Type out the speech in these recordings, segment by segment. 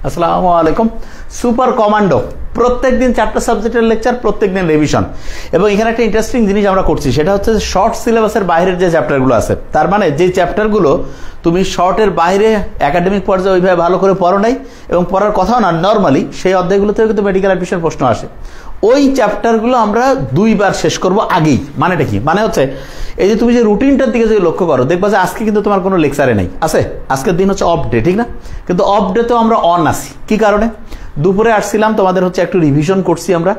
আসসালামু আলাইকুম। Super commando প্রত্যেক দিন 4টা সাবজেক্টের লেকচার, প্রত্যেক দিন রিভিশন। এবং এখানে একটা ইন্টারেস্টিং জিনিস আমরা করছি, সেটা হচ্ছে শর্ট সিলেবাসের বাইরের যে চ্যাপ্টারগুলো আছে, তার মানে যে চ্যাপ্টারগুলো তুমি শর্টের বাইরে একাডেমিক পর্যায়ে ওইভাবে ভালো করে পড়ো নাই এবং পড়ার কথাও না নর্মালি, সেই অধ্যায়গুলোতেও কিন্তু মেডিকেল অ্যাডমিশন প্রশ্ন আসে। ওই চ্যাপ্টারগুলো আমরা 2 বার শেষ করব আগেই। মানেটা কি? মানে হচ্ছে এই যে তুমি যে রুটিনটার দিকে যদি লক্ষ্য করো, দেখবা যে আজকে কিন্তু তোমার কোনো লেকচারে নেই আছে, আজকের দিন হচ্ছে অফ ডে, ঠিক না? কিন্তু অফ ডেতেও আমরা অন আসি। কি কারণে? দুপুরে আসছিলাম, তোমাদের হচ্ছে একটু রিভিশন করছি আমরা,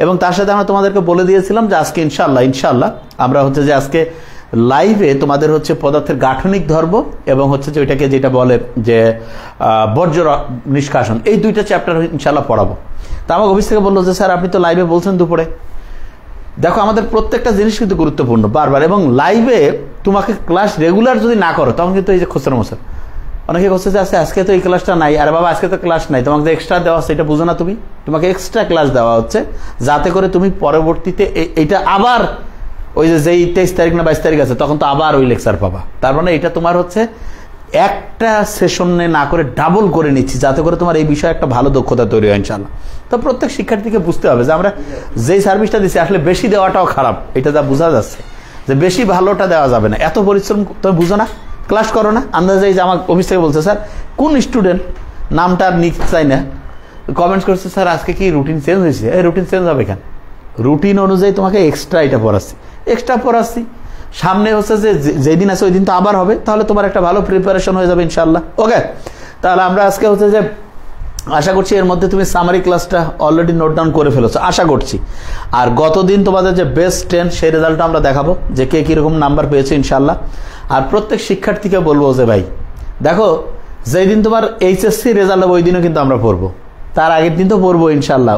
এবং তার সাথে আমরা তোমাদেরকে বলে দিয়েছিলাম যে আজকে ইনশাল্লাহ আমরা হচ্ছে যে আজকে লাইভে তোমাদের হচ্ছে পদার্থের গাঠনিক ধর্ম এবং হচ্ছে যে ওইটাকে যেটা বলে যে বর্জ্য নিষ্কাশন, এই 2টা চ্যাপ্টার ইনশাল্লাহ পড়াবো। তা আমাকে অফিস থেকে বললো যে স্যার আপনি তো লাইভে বলছেন দুপুরে। দেখো আমাদের প্রত্যেকটা জিনিস কিন্তু গুরুত্বপূর্ণ বারবার, এবং লাইভে তোমাকে ক্লাস রেগুলার যদি না করো তখন কিন্তু এই যে খোসরা মোসর অনেকে করছে যে আজকে তো এই ক্লাসটা নাই, আরে বাবা আজকে তো ক্লাস নাই, তোমাকে এক্সট্রা দেওয়া হচ্ছে, এটা বুঝো না তুমি? তোমাকে এক্সট্রা ক্লাস দেওয়া হচ্ছে যাতে করে তুমি পরবর্তীতে এইটা আবার ওই যে যেই 23 তারিখ না 22 তারিখ আছে তখন তো আবার ওই লেকচার পাবা। তার মানে এটা তোমার হচ্ছে একটা সেশনে না করে ডাবল করে নিচ্ছি, যাতে করে তোমার এই বিষয়ে একটা ভালো দক্ষতা তৈরি হয় ইনশাল্লাহ। তো প্রত্যেক শিক্ষার্থীকে বুঝতে হবে যে আমরা যেই সার্ভিসটা দিচ্ছি আসলে বেশি দেওয়াটাও খারাপ, এটা যা বোঝা যাচ্ছে যে বেশি ভালোটা দেওয়া যাবে না। এত পরিশ্রম তুমি বুঝো না, ক্লাস করো না। আন্দাজে যে আমার অফিস থেকে বলছে স্যার কোন স্টুডেন্ট নামটা আর নিতে চাই না, কমেন্টস করছে স্যার আজকে কি রুটিন চেঞ্জ হয়েছে। এই রুটিন চেঞ্জ হবে কেন? রুটিন অনুযায়ী তোমাকে এক্সট্রা এটা পড়াচ্ছি। সামনে হচ্ছে যে যেদিন আছে ওই দিন তো আবার হবে, তাহলে তোমার একটা ভালো প্রিপারেশন হয়ে যাবে ইনশাল্লাহ। ওকে, তাহলে আমরা আজকে হচ্ছে যে আশা করছি এর মধ্যে তুমি সামারি ক্লাসটা অলরেডি নোট ডাউন করে ফেলেছো আশা করছি। আর গতদিন তোমাদের যে বেস্ট 10 সেই রেজাল্টটা আমরা দেখাবো যে কে কীরকম নাম্বার পেয়েছে ইনশাল্লাহ। আর প্রত্যেক শিক্ষার্থীকে বলবো যে ভাই দেখো, যেই দিন তোমার এইচএসসি রেজাল্ট হবে ওই দিনও কিন্তু আমরা পড়বো, তার আগের দিন তো পড়বো ইনশাল্লাহ,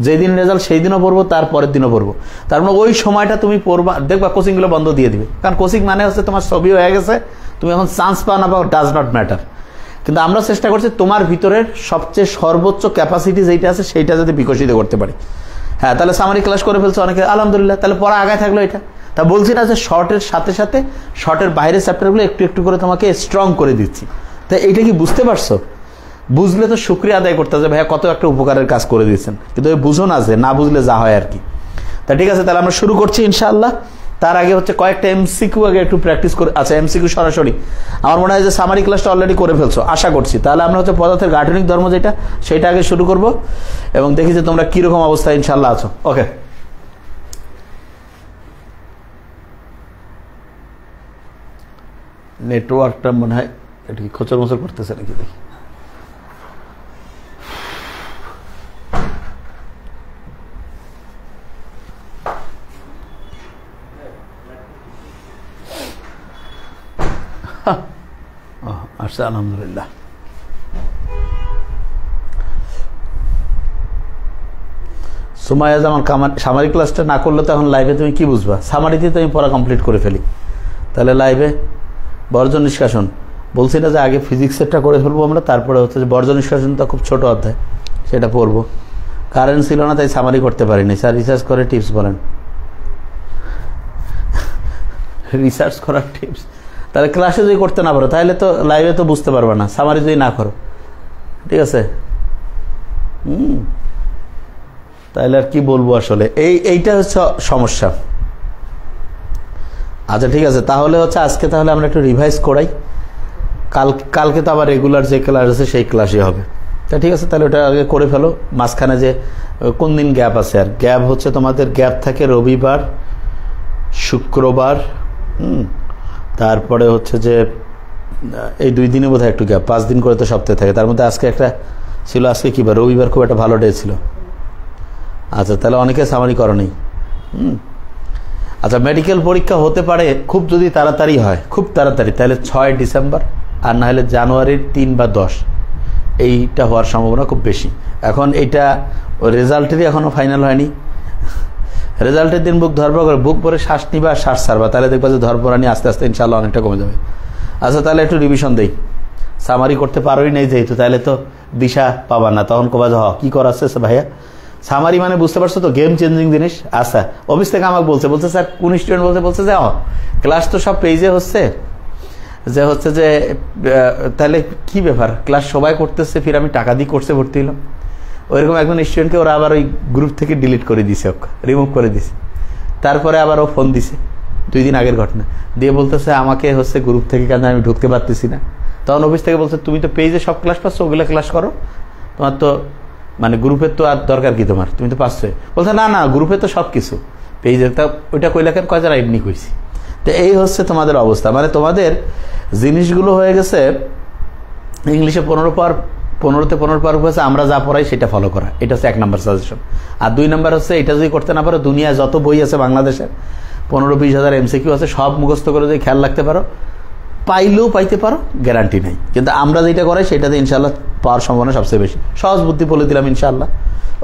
যেই দিন রেজাল্ট সেই দিনও পড়বো, তার পরের দিনও পড়বো। তার মানে ওই সময়টা তুমি পড়বা, দেখবা কোচিংগুলো বন্ধ দিয়ে দিবে, কারণ কোচিং মানে হচ্ছে তোমার ছবি হয়ে গেছে, তুমি এখন চান্স পাও না পাও ডাজ নট ম্যাটার। কিন্তু আমরা চেষ্টা করছি তোমার ভিতরের সবচেয়ে সর্বোচ্চ ক্যাপাসিটি যেটা আছে সেইটা যাতে বিকশিত করতে পারি। হ্যাঁ, তাহলে সামারি ক্লাস করে ফেলছো অনেকে, আলহামদুলিল্লাহ, তাহলে পড়া আগায় থাকলো। এটা তা বলছি না যে শর্টের সাথে সাথে শর্টের বাইরের চ্যাপ্টারগুলো একটু একটু করে তোমাকে স্ট্রং করে দিচ্ছি। তা এইটা কি বুঝতে পারছো? বুঝলে তো শুক্রিয়া আদায় করতে হবে, ভাইয়া কত একটা উপকারের কাজ করে দিয়েছেন, কিন্তু বুঝো না যে না বুঝলে যা হয় আর কি। তা ঠিক আছে, তাহলে আমরা শুরু করছি ইনশাআল্লাহ। তার আগে হচ্ছে কয়েকটা এমসিকিউ আগে একটু প্র্যাকটিস করে। আচ্ছা, এমসিকিউ সরাসরি আমার মনে হয় যে সামারি ক্লাসটা অলরেডি করে ফেলছো আশা করছি। তাহলে আমরা হচ্ছে পদার্থের গাঠনিক ধর্ম যেটা, সেটা আগে শুরু করব এবং দেখি যে তোমরা কিরকম অবস্থায় ইনশাআল্লাহ আছো। ওকে, নেটওয়ার্কটা মনে হয় এটা কি খোঁচর মোচর করতেছে নাকি দেখি। আচ্ছা, আলহামদুলিল্লাহ। সুমাইয়া জামান সামারি ক্লাসটা না করলে তো এখন লাইভে তুমি কি বুঝবা? সামারিতে তো আমি পড়া কমপ্লিট করে ফেলি, তাহলে লাইভে বর্জ্য নিষ্কাশন বলছি না যে আগে ফিজিক্সেরটা করে ফেলবো আমরা, তারপরে হচ্ছে যে বর্জ্য নিষ্কাশন তো খুব ছোট অধ্যায়, সেটা পড়বো। কারেন্ট ছিল না তাই সামারি করতে পারিনি। স্যার রিসার্চ করে টিপস বলেন। রিসার্চ করার টিপস তাহলে ক্লাসে যদি করতে না পারো তাহলে তো লাইভে তো বুঝতে পারবে না, সামারি যদি না করো, ঠিক আছে? তাহলে আর কি বলবো আসলে, এইটা হচ্ছে সমস্যা। আচ্ছা ঠিক আছে, তাহলে হচ্ছে আজকে তাহলে আমরা একটু রিভাইজ করাই, কালকে তো আবার রেগুলার যে ক্লাস আছে সেই ক্লাসই হবে। তা ঠিক আছে, তাহলে ওটা আগে করে ফেলো। মাঝখানে যে কোন দিন গ্যাপ আছে, আর গ্যাপ হচ্ছে তোমাদের গ্যাপ থাকে রবিবার, শুক্রবার, তারপরে হচ্ছে যে এই 2 দিনে বোধহয় একটু গ্যাপ, 5 দিন করে তো সপ্তাহে থাকে। তার মধ্যে আজকে একটা ছিল, আজকে কি বার? রবিবার, খুব একটা ভালো ডে ছিল। আচ্ছা, তাহলে অনেকে সামারি করো নেই। আচ্ছা, মেডিকেল পরীক্ষা হতে পারে খুব যদি তাড়াতাড়ি হয়, খুব তাড়াতাড়ি, তাহলে 6 ডিসেম্বর, আর না হলে জানুয়ারির 3 বা 10, এইটা হওয়ার সম্ভাবনা খুব বেশি। এখন এইটা রেজাল্টেরই এখনও ফাইনাল হয়নি। রেজাল্টের দিন বুক ভরে শ্বাস নিবা আর শ্বাস ছাড়বা, তাহলে দেখবা যে ধরপড়ানি আস্তে আস্তে ইনশাআল্লাহ অনেকটা কমে যাবে। আচ্ছা, তাহলে একটু রিভিশন দেই। সামারি করতে পারোই নেই যেহেতু, তাহলে তো দিশা পাবা না, তখন কবা যে কি করাচ্ছে ভাইয়া। সামারি মানে বুঝতে পারছো তো, গেম চেঞ্জিং জিনিস। আচ্ছা, অফিস থেকে আমাকে বলছে স্যার কোন স্টুডেন্ট বলছে যে ক্লাস তো সব পেজে হচ্ছে, যে হচ্ছে যে তাহলে কি ব্যাপার, ক্লাস সবাই করতেছে, ফির আমি টাকা দিয়ে কোর্সে ভর্তি হলাম। ওইরকম একজন স্টুডেন্টকে ওরা আবার ওই গ্রুপ থেকে ডিলিট করে দিছে, রিমুভ করে দিছে। তারপরে আবার ও ফোন দিছে 2 দিন আগের ঘটনা, দিয়ে বলতেছে আমাকে হচ্ছে গ্রুপ থেকে কেন আমি ঢুকতে পারতেছি না। তখন অফিস থেকে বলছে তুমি তো পেজে সব ক্লাস পাচ্ছ, ওগুলো ক্লাস করো, তোমার তো মানে গ্রুপের তো আর দরকার কি তোমার, তুমি তো পাচ্ছ। বলছে না না গ্রুপে তো সব কিছু, পেজে তা ওইটা কইলাকেন কয় যারা এমনি কইছি। তো এই হচ্ছে তোমাদের অবস্থা, মানে তোমাদের জিনিসগুলো হয়ে গেছে ইংলিশে 15তে 15 পার হয়েছে, আমরা যা পড়াই সেটা ফলো করা, এটা হচ্ছে 1 নম্বর সাজেশন। আর 2 নম্বর হচ্ছে এটা যদি করতে না পারো, দুনিয়ায় যত বই আছে বাংলাদেশের 15-20 হাজার MCQ আছে, সব মুখস্থ করে যদি খেয়াল রাখতে পারো, পাইলেও পাইতে পারো, গ্যারান্টি নাই। কিন্তু আমরা যেটা করাই সেটাতে ইনশাল্লাহ পাওয়ার সম্ভাবনা সবচেয়ে বেশি। সহজ বুদ্ধি বলে দিলাম ইনশাল্লাহ।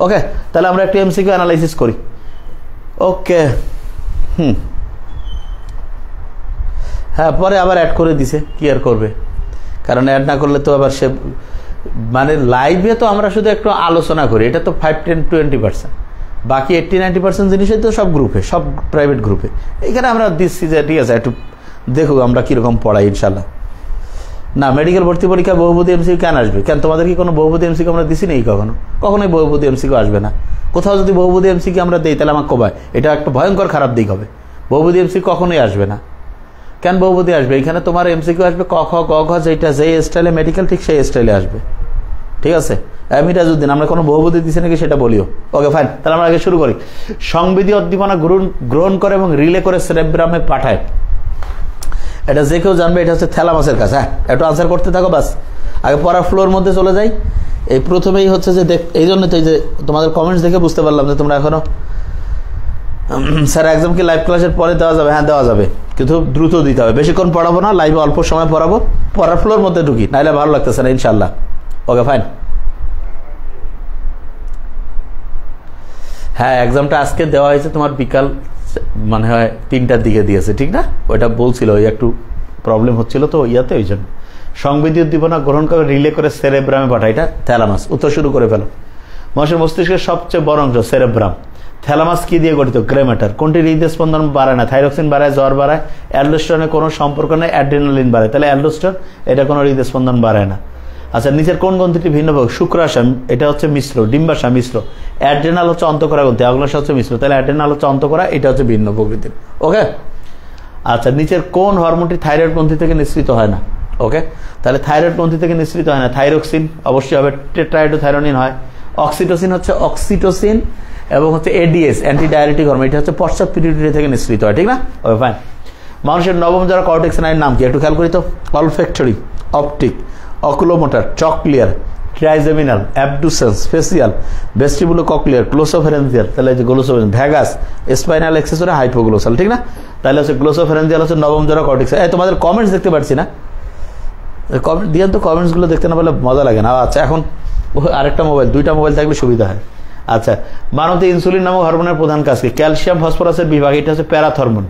ওকে, তাহলে আমরা একটু MCQ অ্যানালাইসিস করি। ওকে, হ্যাঁ, পরে আবার অ্যাড করে দিছে, কি আর করবে, কারণ অ্যাড না করলে তো আবার সে মানে লাইভে তো আমরা শুধু একটু আলোচনা করি, এটা তো 5-10-20%, বাকি 80-90% জিনিসই তো সব গ্রুপে, সব প্রাইভেট গ্রুপে। এখানে আমরা দিচ্ছি যে ঠিক আছে একটু দেখুক আমরা কীরকম পড়াই ইনশাল্লাহ। না, মেডিকেল ভর্তি পরীক্ষা বহুপদী MCQ কেন আসবে? কেন তোমাদের কি কোনো বহুপদী MCQ আমরা দিছি নেই? কখনোই বহুপদী MCQ আসবে না। কোথাও যদি বহুপদী MCQ আমরা দিই তাহলে আমার কবায় এটা একটা ভয়ঙ্কর খারাপ দিক হবে। বহুপদী MCQ কখনোই আসবে না। কেন বহুপদী আসবে? এখানে তোমার MCQ আসবে ক খ গ ঘ, যেটা যেই স্টাইলে মেডিকেল ঠিক সেই স্টাইলে আসবে, ঠিক আছে? মিরাজউদ্দিন, আমরা কোনো বহুপদী দিচ্ছি নাকি সেটা বলিও। ওকে ফাইন, তাহলে আমরা আগে শুরু করি। সংবিধি উদ্দীপনা গ্রহণ করে এবং রিলে করে সেরেব্রামে পাঠায়, এটা যে কেউ জানবে, এটা হচ্ছে থ্যালামাসের কাছে। হ্যাঁ, একটু আনসার করতে থাকো, বাস আগে পড়ার ফ্লোর মধ্যে চলে যাই। এই প্রথমেই হচ্ছে যে এই জন্য তো এই যে তোমাদের কমেন্টস দেখে বুঝতে পারলাম যে তোমরা এখনো স্যার এক্সাম কি লাইভ ক্লাসের পরে দেওয়া যাবে? হ্যাঁ দেওয়া যাবে, কিন্তু দ্রুত দিতে হবে, বেশিক্ষণ পড়াবো না, লাইভে অল্প সময় পড়াবো, পড়ার ফ্লোর মধ্যে ঢুকি, নাহলে ভালো লাগতেছে না ইনশাল্লাহ। Okay fine. হ্যাঁ, এক্সামটা আজকে দেওয়া হয়েছে তোমার বিকাল মানে হয় 3টার দিকে দিয়েছে, ঠিক না? ওইটা বলছিল, ওই একটু প্রবলেম হচ্ছিল তো ইয়াতে, ওই জন্য। সংবিধি উদ্দীপনা গ্রহণ করে রিলে করে সেরেব্রামে পাঠায়, এটা থ্যালামাস। উত্তর শুরু করে ফেলো। মানুষের মস্তিষ্কের সবচেয়ে বড় অংশ সেরেব্রাম। থ্যালামাস কি দিয়ে গঠিত? Grey matter. কোনটি হৃদয় স্পন্দন বাড়ায় না? থাইরক্সিন বাড়ায়, জ্বর বাড়ায়। অ্যালডোস্টেরনের কোনো সম্পর্ক নেই, অ্যাড্রিনালিন বাড়ায়। তাহলে অ্যালডোস্টেরন এটা কোনো হৃদয় স্পন্দন বাড়ায় না। আচ্ছা, নিচের কোন গ্রন্থিটি ভিন্ন ভাগ? শুক্রাশয়, এটা হচ্ছে মিশ্র। ডিম্বাশয় মিশ্র। অ্যাড্রেনাল হচ্ছে অন্তঃকরা গ্রন্থি, অগ্ন্যাশয় হচ্ছে মিশ্র। তাহলে অ্যাড্রেনাল হচ্ছে অন্তঃকরা, এটা হচ্ছে ভিন্ন প্রকৃতির। ওকে, আচ্ছা, নিচের কোন হরমোনটি থাইরয়েড গ্রন্থি থেকে নিঃসৃত হয় না? ওকে, তাহলে থাইরয়েড গ্রন্থি থেকে নিঃসৃত হয় না। থাইরক্সিন অবশ্যই হবে, টেট্রাহাইড্রোথাইরোনিন হয়। অক্সিটোসিন হচ্ছে অক্সিটোসিন, এবং হচ্ছে এডিএস অ্যান্টি ডায়াবেটিক হরমোন, এটা হচ্ছে পশ্চাৎ পিটুইটারি থেকে নিঃসৃত হয়, ঠিক না? Okay fine. মানুষের নবম যারা কর্টেক্স স্নায়ুর নাম কি? একটু খেয়াল করি তো। অলফ্যাক্টরি, অপটিক, অকুলোমোটর, চকলিয়ার, trigeminal, abducens, facial, vestibulocochlear, glossopharyngeal, তাহলে যে glossopharyngeal, vagus, spinal accessory, hypoglossal, ঠিক না? তাহলে হচ্ছে গ্লোসোফেরেন্সিয়াল হচ্ছে নবম যারা কর্টেক্স। তোমাদের কমেন্টস দেখতে পাচ্ছি না, কমেন্ট দিয়ে তো, কমেন্টসগুলো দেখতে না পারলে মজা লাগে না। আচ্ছা, এখন আরেকটা মোবাইল, 2টা মোবাইল থাকলে সুবিধা হয়। আচ্ছা, মানবতে ইনসুলিন নামক হরমোনের প্রধান কাজ কি? ক্যালসিয়াম ফসফরাসের বিভাগ, এটা হচ্ছে প্যারাথরমোন।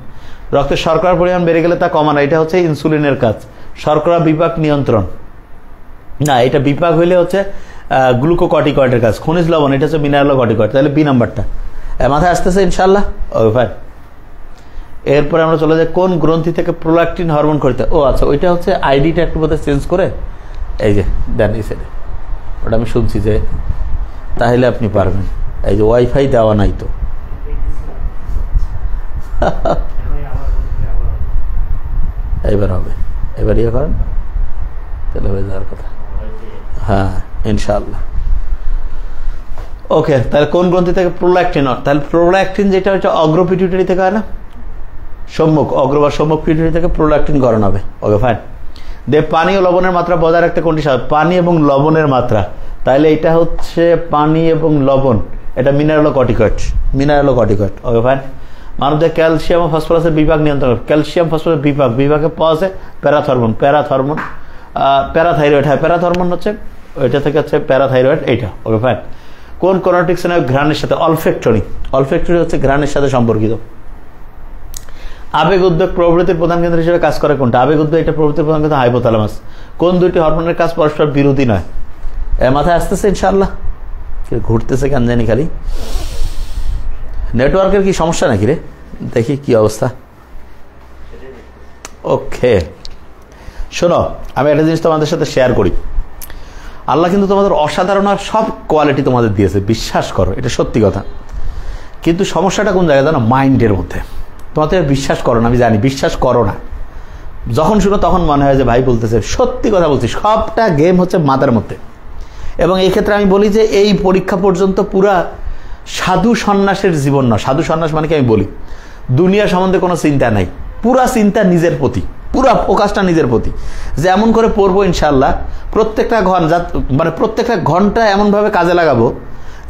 রক্তে শর্করার পরিমাণ বেড়ে গেলে তা কমানো, এটা হচ্ছে ইনসুলিনের কাজ। শর্করা বিপাক নিয়ন্ত্রণ, না এটা বিপাক হইলে হচ্ছে গ্লুকোকর্টিকয়েডের কাজ। খনিজ লবণ, এটা হচ্ছে মিনারেলোকর্টিকয়েড। তাহলে বি নাম্বারটা মাথায় আসতেছে ইনশাল্লাহ। Okay fine. এরপরে আমরা চলে যাই কোন গ্রন্থি থেকে প্রোল্যাকটিন হরমোন করতে? ও আচ্ছা, ওইটা হচ্ছে আইডিটা একটু বোধহয় চেঞ্জ করে এই যে দেন এই সাইডে, ওটা আমি শুনছি যে তাহলে আপনি পারবেন। এই যে ওয়াইফাই দেওয়া নাই তো, এবার হবে, এবার ইয়ে করেন তাহলে হয়ে যাওয়ার কথা। হ্যাঁ ইনশাআল্লাহ। ওকে, তাহলে কোন গ্রন্থি থেকে প্রোল্যাকটিন? তাহলে প্রোল্যাকটিন যেটা হচ্ছে অগ্র পিটুইটারি থেকে হয় না, সম্মুখ, অগ্র বা সম্মুখ পিটুইটারি থেকে প্রোল্যাকটিন গঠন হবে। Okay fine. পানি ও লবণের মাত্রা বজায় রাখতে কোনটি সাহায্য? পানি এবং লবণের মাত্রা, তাহলে এটা হচ্ছে পানি এবং লবণ, এটা মিনারেলোকর্টিকয়েড, মিনারেলোকর্টিকয়েড। Okay fine. মানবদেহে ক্যালসিয়াম ও ফসফরাসের বিভাগ নিয়ন্ত্রণ। ক্যালসিয়াম ফসফরাস বিভাগে পাওয়া যায় প্যারাথরমোন, প্যারাথাইরয়েড। হ্যাঁ, প্যারাথরমোন হচ্ছে ওইটা থেকে হচ্ছে প্যারাথাইরয়েড, এইটা। Okay fine. কোন কর্নেটিক স্নায়ু ঘ্রাণের সাথে? অলফ্যাক্টরি। অলফ্যাক্টরি হচ্ছে ঘ্রাণের সাথে সম্পর্কিত। আবেগ উদ্বেগ প্রবৃত্তির প্রধান কেন্দ্র হিসেবে কাজ করে কোনটা? আবেগ উদ্বেগ এটা প্রবৃত্তির প্রধান কেন্দ্র হাইপোথ্যালামাস। কোন দুইটি হরমোনের কাজ পরস্পর বিরোধী নয়? মাথায় আসতেছে ইনশাআল্লাহ। ঘুরতেছে কেন জানি খালি, নেটওয়ার্কের কি সমস্যা নাকি রে? দেখি কি অবস্থা। ওকে, শোনো, আমি একটা জিনিস তোমাদের সাথে শেয়ার করি। আল্লাহ কিন্তু তোমাদের অসাধারণ সব কোয়ালিটি তোমাদের দিয়েছে, বিশ্বাস করো, এটা সত্যি কথা। কিন্তু সমস্যাটা কোন জায়গায় জানো? মাইন্ডের মধ্যে। তোমাদের বিশ্বাস করো না, আমি জানি বিশ্বাস করো না। যখন শুনো তখন মনে হয় যে ভাই বলতেছে, সত্যি কথা বলছি, সবটা গেম হচ্ছে মাথার মধ্যে। এবং এই ক্ষেত্রে আমি বলি যে এই পরীক্ষা পর্যন্ত পুরা সাধু সন্ন্যাসের জীবন না। সাধু সন্ন্যাস মানে কি আমি বলি, দুনিয়া সম্বন্ধে কোনো চিন্তা নাই, পুরা চিন্তা নিজের প্রতি, পুরা ফোকাসটা নিজের প্রতি, যে এমন করে পড়বো ইনশাল্লাহ প্রত্যেকটা মানে প্রত্যেকটা ঘন্টা এমনভাবে কাজে লাগাবো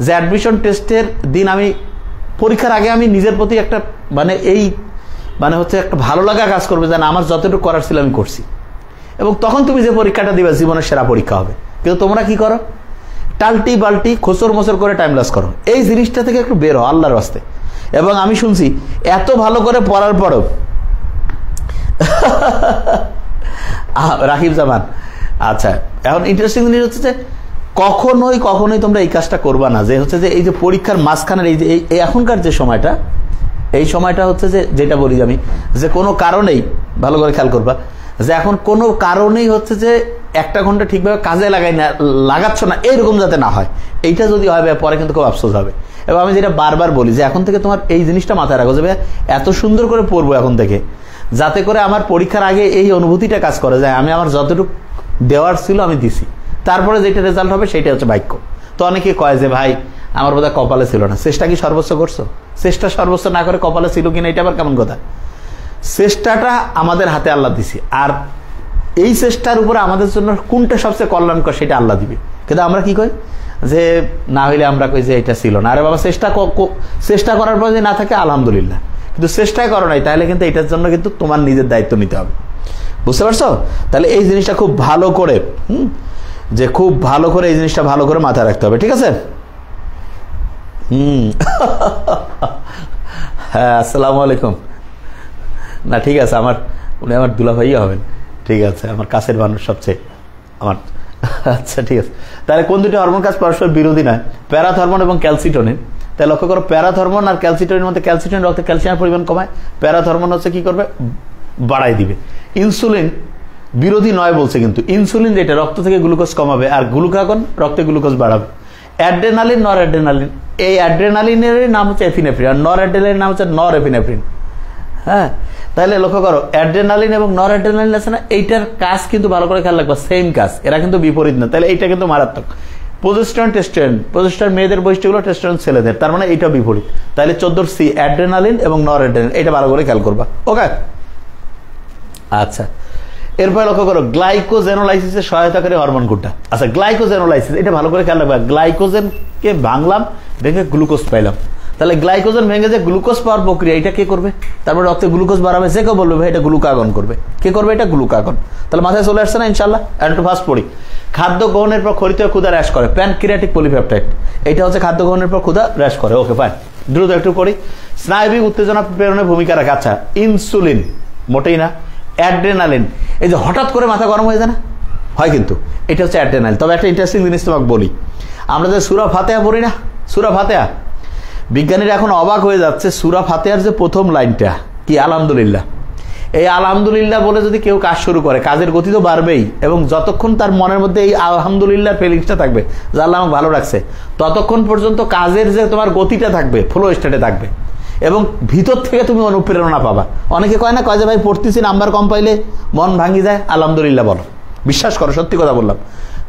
যে অ্যাডমিশন টেস্টের দিন আমি পরীক্ষার আগে আমি নিজের প্রতি একটা মানে হচ্ছে একটা ভালো লাগা কাজ করবে, যেন আমার যতটুকু করার ছিল আমি করছি। এবং তখন তুমি যে পরীক্ষাটা দিবে জীবনের সেরা পরীক্ষা হবে। কিন্তু তোমরা কি করো? টাল্টি বাল্টি খোসর মোসর করে টাইম লস করো। এই জিনিসটা থেকে একটু বের হও আল্লাহর রাস্তায়। এবং আমি শুনছি এত ভালো করে পড়ার পরেও রাকিব জামান, আচ্ছা এখন ইন্টারেস্টিং জিনিস হচ্ছে যে কখনোই তোমরা এই কাজটা করবা না, যে হচ্ছে যে এই যে পরীক্ষার মাঝখানের এই যে এখনকার যে সময়টা, এই সময়টা হচ্ছে যে যেটা বলি আমি, যে কোনো কারণেই ভালো করে খেয়াল করবা, যে এখন কোনো কারণেই হচ্ছে যে একটা ঘন্টা ঠিকভাবে কাজে লাগাচ্ছ না, এইরকম যাতে না হয়। এইটা যদি হয় পরে কিন্তু খুব আফসোস হবে। এবং আমি যেটা বারবার বলি যে এখন থেকে তোমার এই জিনিসটা মাথায় রাখো, যে এত সুন্দর করে পড়বো এখন থেকে, যাতে করে আমার পরীক্ষার আগে এই অনুভূতিটা কাজ করে যায় আমি আমার যতটুকু দেওয়ার ছিল আমি দিছি, তারপরে যেটা রেজাল্ট হবে সেটা হচ্ছে ভাগ্য। তো অনেকে কয় যে ভাই আমার বোধহয় কপালে ছিল না। চেষ্টা কি সর্বোচ্চ করছো? চেষ্টা সর্বোচ্চ না করে কপালে ছিল কিনা এটা আবার কেমন কথা? চেষ্টাটা আমাদের হাতে আল্লাহ দিছি, আর এই চেষ্টার উপরে আমাদের জন্য কোনটা সবচেয়ে কল্যাণকর সেটা আল্লাহ দিবে। কিন্তু আমরা কি কই যে না হইলে আমরা কই যে এটা ছিল না। আরে বাবা, চেষ্টা করার পর যে না থাকে আলহামদুলিল্লাহ, কিন্তু চেষ্টাই করো নাই, তাহলে কিন্তু এটার জন্য কিন্তু তোমার নিজের দায়িত্ব নিতে হবে। বুঝতে পারছো? তাহলে এই জিনিসটা খুব ভালো করে যে খুব ভালো করে এই জিনিসটা ভালো করে মাথায় রাখতে হবে, ঠিক আছে? হ্যাঁ, আসসালামু আলাইকুম। না ঠিক আছে, উনি আমার দুলা ভাইয়া হবেন, ঠিক আছে, আমার কাছের মানুষ সবচেয়ে আমার। আচ্ছা ঠিক আছে, তাহলে কোন দুটি হরমোন কাজ পরস্পর বিরোধী নয়? প্যারাথরমোন এবং ক্যালসিটোনিন। তাই লক্ষ্য করো, প্যারাথরমোন আর ক্যালসিটোনিন মধ্যে ক্যালসিটোনিন রক্তে ক্যালসিয়ামের পরিমাণ কমায়, প্যারাথরমোন হচ্ছে কি করবে? বাড়াই দিবে। ইনসুলিন বিরোধী নয় বলছে, কিন্তু ইনসুলিন যেটা রক্ত থেকে গ্লুকোজ কমাবে, আর গ্লুকাগন রক্তে গ্লুকোজ বাড়াবে। অ্যাড্রেনালিন, নর অ্যাড্রেনালিন, এই অ্যাড্রেনালিনের নাম হচ্ছে এফিনেফ্রিন, আর নর অ্যাড্রেনালিনের নাম হচ্ছে নর এফিনেফ্রিন। হ্যাঁ, তাহলে লক্ষ্য করো, অ্যাড্রেনালিন এবং নর অ্যাড্রেনালিন আছে না, এইটার কাজ কিন্তু ভালো করে খেয়াল রাখবা, সেম কাজ, এরা কিন্তু বিপরীত না। তাহলে এইটা কিন্তু মারাত্মক। প্রজেস্টেরন, টেস্টোস্টেরন, প্রজেস্টেরন মেয়েদের বৈশিষ্ট্যগুলো, টেস্টোস্টেরন ছেলেদের, তার মানে এইটা বিপরীত। তাহলে 14 সি, অ্যাড্রেনালিন এবং নর অ্যাড্রেনালিন, এটা ভালো করে খেয়াল করবা। ওকে, আচ্ছা। এরপরে লক্ষ্য করো, গ্লাইকোজেনোলাইসিসের সহায়তাকারী হরমোন কোনটা? আচ্ছা, গ্লাইকোজেনোলাইসিস, এটা ভালো করে খেয়াল রাখবা। গ্লাইকোজেনকে ভাঙলাম, ভেঙে গ্লুকোজ পাইলাম। তাহলে গ্লাইকোজেন ভেঙে যে গ্লুকোজ পাওয়ার প্রক্রিয়া, এটা কে করবে? তারপরে রক্তে গ্লুকোজ বাড়াবে, সে কেউ বলবে ভাই এটা গ্লুকাগন করবে। কে করবে এটা? গ্লুকাগন। তাহলে মাথায় চলে আসছে না ইনশাল্লাহ? একটু ফাস্ট পড়ি। খাদ্য গ্রহণের পর ক্ষরিত ক্ষুধা হ্রাস করে, প্যানক্রিয়াটিক পলিপেপটাইড, এটা হচ্ছে খাদ্য গ্রহণের পর ক্ষুধা হ্রাস করে। ওকে ফাইন, দ্রুত একটু পড়ি। স্নায়বিক উত্তেজনা প্রেরণে ভূমিকা রাখে। আচ্ছা, ইনসুলিন মোটেই না। অ্যাড্রেনালিন, এই যে হঠাৎ করে মাথা গরম হয়ে যায় না, হয় কিন্তু, এটা হচ্ছে অ্যাড্রেনালিন। তবে একটা ইন্টারেস্টিং জিনিস তোমাকে বলি, আমরা যে সূরা ফাতিহা পড়ি না, সূরা ফাতিহা, বিজ্ঞানীরা এখন অবাক হয়ে যাচ্ছে, সূরা ফাতিহার যে প্রথম লাইনটা কি, আলহামদুলিল্লাহ, এই আলহামদুলিল্লাহ বলে যদি কেউ কাজ শুরু করে, কাজের গতি তো বাড়বেই, এবং যতক্ষণ তার মনের মধ্যে এই আলহামদুলিল্লাহ ফিলিংসটা থাকবে যে আল্লাহ আমাকে ভালো রাখছে, ততক্ষণ পর্যন্ত কাজের যে তোমার গতিটা থাকবে ফ্লো স্টেটে থাকবে, এবং ভিতর থেকে তুমি অনুপ্রেরণা পাবা। অনেকে কয় না, কয় যে ভাই পড়তেছি নাম্বার কম পাইলে মন ভাঙি যায়, আলহামদুলিল্লাহ বলো। বিশ্বাস করো, সত্যি কথা বললাম।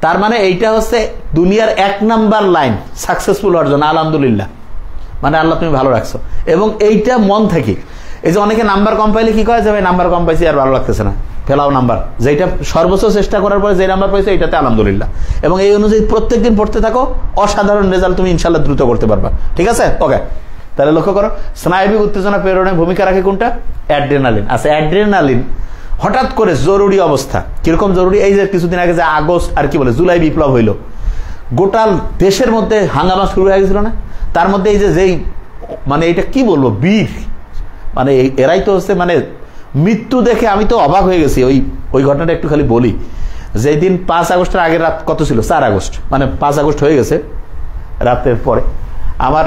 তার মানে এইটা হচ্ছে দুনিয়ার 1 নাম্বার লাইন সাকসেসফুল হওয়ার জন্য, আলহামদুলিল্লাহ, মানে আল্লাহ তুমি ভালো রাখছো। এবং এইটা মন থেকে, এই যে অনেকে নাম্বার কম পাইলে কি কয় যে ভাই নাম্বার কম পাইছি আর ভালো লাগতেছে না, ফেলাও নাম্বার, যেটা সর্বোচ্চ চেষ্টা করার পরে যে নাম্বার পাইছো এইটাতে আলহামদুলিল্লাহ, এবং এই অনুযায়ী প্রত্যেকদিন পড়তে থাকো, অসাধারণ রেজাল্ট তুমি ইনশাল্লাহ দ্রুত করতে পারবা। ঠিক আছে? ওকে, তাহলে লক্ষ্য করো, স্নায়বিক উত্তেজনা প্রেরণে ভূমিকা রাখে কোনটা? অ্যাড্রেনালিন। আচ্ছা, অ্যাড্রেনালিন হঠাৎ করে জরুরি অবস্থা, কিরকম জরুরি? এই যে কিছুদিন আগে যে আগস্ট আর কি বলে জুলাই বিপ্লব হইল, গোটা দেশের মধ্যে হাঙ্গামা শুরু হয়ে গেছিল না? তার মধ্যে এই যে যেই মানে এটা কি বলবো, বীর, মানে এরাই তো হচ্ছে মানে মৃত্যু দেখে আমি তো অবাক হয়ে গেছি। ওই ঘটনাটা একটু খালি বলি। যেই দিন 5 আগস্টের আগের রাত কত ছিল? 4 আগস্ট, মানে 5 আগস্ট হয়ে গেছে রাতের পরে, আমার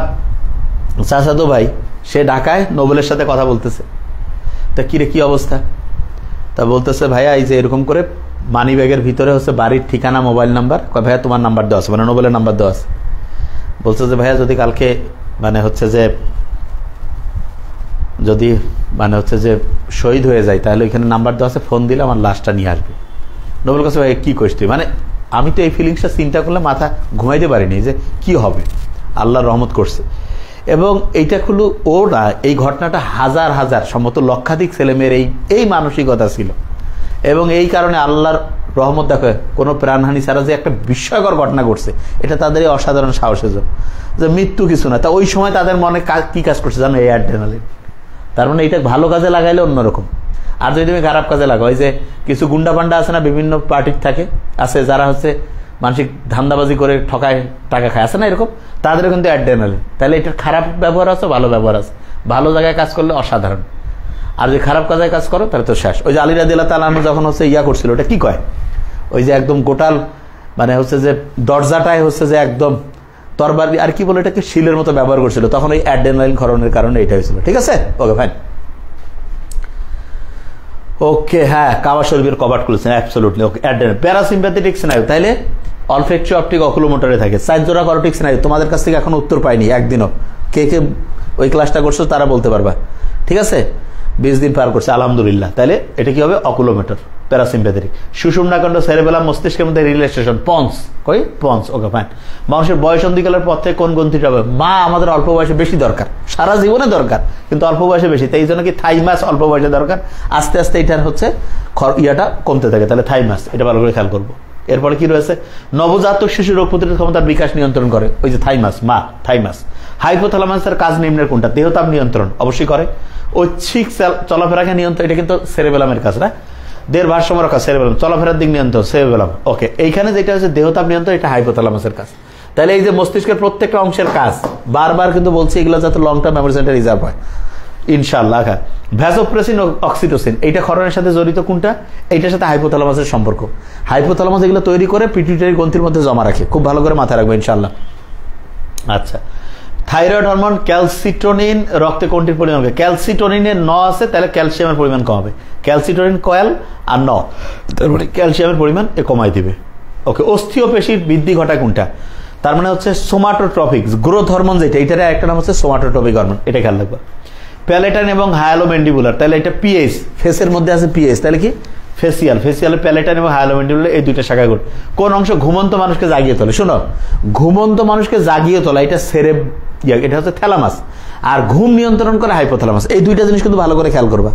চাচাতো ভাই সে ঢাকায় নোবেলের সাথে কথা বলতেছে। তা কিরে কি অবস্থা? তা বলতেছে ভাইয়া এই যে এরকম করে মানি ব্যাগের ভিতরে হচ্ছে বাড়ির ঠিকানা, মোবাইল নাম্বার। ভাইয়া তোমার নাম্বার দেওয়া আছে, মানে নোবেলের নাম্বার দেওয়া আছে। বলছে যে ভাইয়া যদি কালকে মানে হচ্ছে যে শহীদ হয়ে যায় তাহলে ওইখানে নাম্বার দেওয়া আছে, ফোন দিলে আমার লাশটা নিয়ে আসবে। নোবেল কাছে ভাই কি করিস তুই? মানে আমি তো এই ফিলিংসটা চিন্তা করলে মাথা ঘুমাইতে পারিনি যে কি হবে, আল্লাহ রহমত করছে। এবং এইটা খুলু ওরা এই ঘটনাটা হাজার হাজার সম্ভবত লক্ষাধিক ছেলেমেয়ের এই মানসিকতা ছিল। এবং এই কারণে আল্লাহর রহমত দেখো কোনো প্রাণহানি ছাড়া যে একটা বিস্ময়কর ঘটনা ঘটছে, এটা তাদের এই অসাধারণ সাহসের জন্য, যে মৃত্যু কিছু না। তা ওই সময় তাদের মনে কি কাজ করছে জানো? এই অ্যাড্রেনালিন। তার মানে এটা ভালো কাজে লাগাইলে অন্যরকম, আর যদি তুমি খারাপ কাজে লাগাও, ওই যে কিছু গুন্ডা পান্ডা আছে না, বিভিন্ন পার্টির আছে যারা হচ্ছে মানসিক ধান্দাবাজি করে ঠকায় টাকা খায়, আছে না এরকম, তাদের কিন্তু অ্যাড্রেনালিন। তাহলে এটার খারাপ ব্যবহার আছে, ভালো ব্যবহার আছে। ভালো জায়গায় কাজ করলে অসাধারণ, আর যদি খারাপ কাজে কাজ করো তাহলে তো শেষ। ওই যে আলী রাদিয়াল্লাহু তাআলা আনহু যখন হচ্ছে করছিল, ওটা কি কয়, ওই যে একদম গোটাল মানে হচ্ছে যে দরজাটায় হচ্ছে যে একদম তরবারি আর কি বলে এটাকে শিলের মতো ব্যবহার করছিল, তখন ওই অ্যাড্রেনালিন ক্ষরণের কারণে এটা হয়েছিল। ঠিক আছে, ওকে ফাইন। ওকে, হ্যাঁ, কাবা শরীফের কভার খুলেছেন, অ্যাবসলিউটলি। ওকে, অ্যাড্রেনালিন। প্যারাসিম্প্যাথেটিক স্নায়ু, তাইলে অলফ্যাকটরি অপটিক অকুলোমোটরে থাকে। সাইজোরা করোটিক স্নায়ু, তোমাদের কাছ থেকে এখন উত্তর পাইনি একদিনও। কে কে ওই ক্লাসটা করছো তারা বলতে পারবা। ঠিক আছে, 20 দিন পার করছে, আলহামদুলিল্লাহ। তাহলে এটা কি হবে? Oculomotor, parasympathetic. সুষুম্নাকাণ্ড, সেরেবেলাম, মস্তিষ্কের মধ্যে relation, ponds. Ponds. Okay fine. মানুষের বয়স অন্ধিকালের পর থেকে কোন গ্রন্থিটা হবে? মা আমাদের অল্প বয়সে বেশি দরকার, সারা জীবনে দরকার, কিন্তু অল্প বয়সে বেশি। তাই এই জন্য কি থাইমাস অল্প বয়সে দরকার, আস্তে আস্তে এটার হচ্ছে ইয়াটা কমতে থাকে। তাহলে থাইমাস, এটা ভালো করে খেয়াল করবো। এরপরে কি রয়েছে? নবজাতক শিশু রোগ প্রতিরোধ ক্ষমতার বিকাশ নিয়ন্ত্রণ করে, ওই যে থাইমাস, মা, থাইমাস। হাইপোথ্যালামাসের কাজ নিম্নের কোনটা? দেহতাপ নিয়ন্ত্রণ অবশ্যই করে। ঐচ্ছিক চলাফেরাকে নিয়ন্ত্রণ, এটা কিন্তু সেরেবেলামের কাজ না? দেহের ভারসাম্য রক্ষা, সেরেবেলাম। চলাফেরার দিক নিয়ন্ত্রণ, সেরেবেলাম। ওকে, এইখানে যেটা হচ্ছে দেহতাপ নিয়ন্ত্রণ, এটা হাইপোথ্যালামাসের কাজ। তাহলে এই যে মস্তিষ্কের প্রত্যেকটা অংশের কাজ, বারবার কিন্তু বলছি এগুলো যাতে long term memory centre reserve হয় ইনশাআল্লাহ। ভ্যাসোপ্রেসিন ও অক্সিটোসিন, এইটা ক্ষরণের সাথে জড়িত কোনটা? এইটার সাথে হাইপোথ্যালামাসের সম্পর্ক। হাইপোথ্যালামাস এগুলো তৈরি করে পিটুইটারি গ্রন্থির মধ্যে জমা রাখে, খুব ভালো করে মাথায় রাখবে ইনশাআল্লাহ। আচ্ছা, থাইরয়েড হরমোন ক্যালসিটোনিন রক্তে কোনটির পরিমাণ হবে? ক্যালসিটোনিনের ন আছে, তাহলে ক্যালসিয়ামের পরিমাণ কম হবে। ক্যালসিটোনিন কয়েল আর ন, তারপরে ক্যালসিয়ামের পরিমাণ কমাই দিবে। ওকে, অস্থিওপেশির বৃদ্ধি ঘটায় কোনটা? তার মানে হচ্ছে সোমাটোট্রপিক্স, গ্রোথ হরমোন যেটা, এটার একটা নাম হচ্ছে সোমাটোট্রপিক হরমোন, এটা খেয়াল রাখবা। প্যালেটাইন এবং হায়ালোমেন্ডিবুলার, তাহলে এটা পিএইচ, ফেসের মধ্যে আছে পিএইচ, তাহলে কি ফেসিয়াল প্যালেটাইন এবং হায়ালোমেন্ডিবুলার, এই দুইটা শাখা করে কোন অংশ ঘুমন্ত মানুষকে জাগিয়ে তোলে? শোনো, ঘুমন্ত মানুষকে জাগিয়ে তোলা এটা এটা হচ্ছে থ্যালামাস, আর ঘুম নিয়ন্ত্রণ করে হাইপোথ্যালামাস। এই দুইটা জিনিস কিন্তু ভালো করে খেয়াল করবা।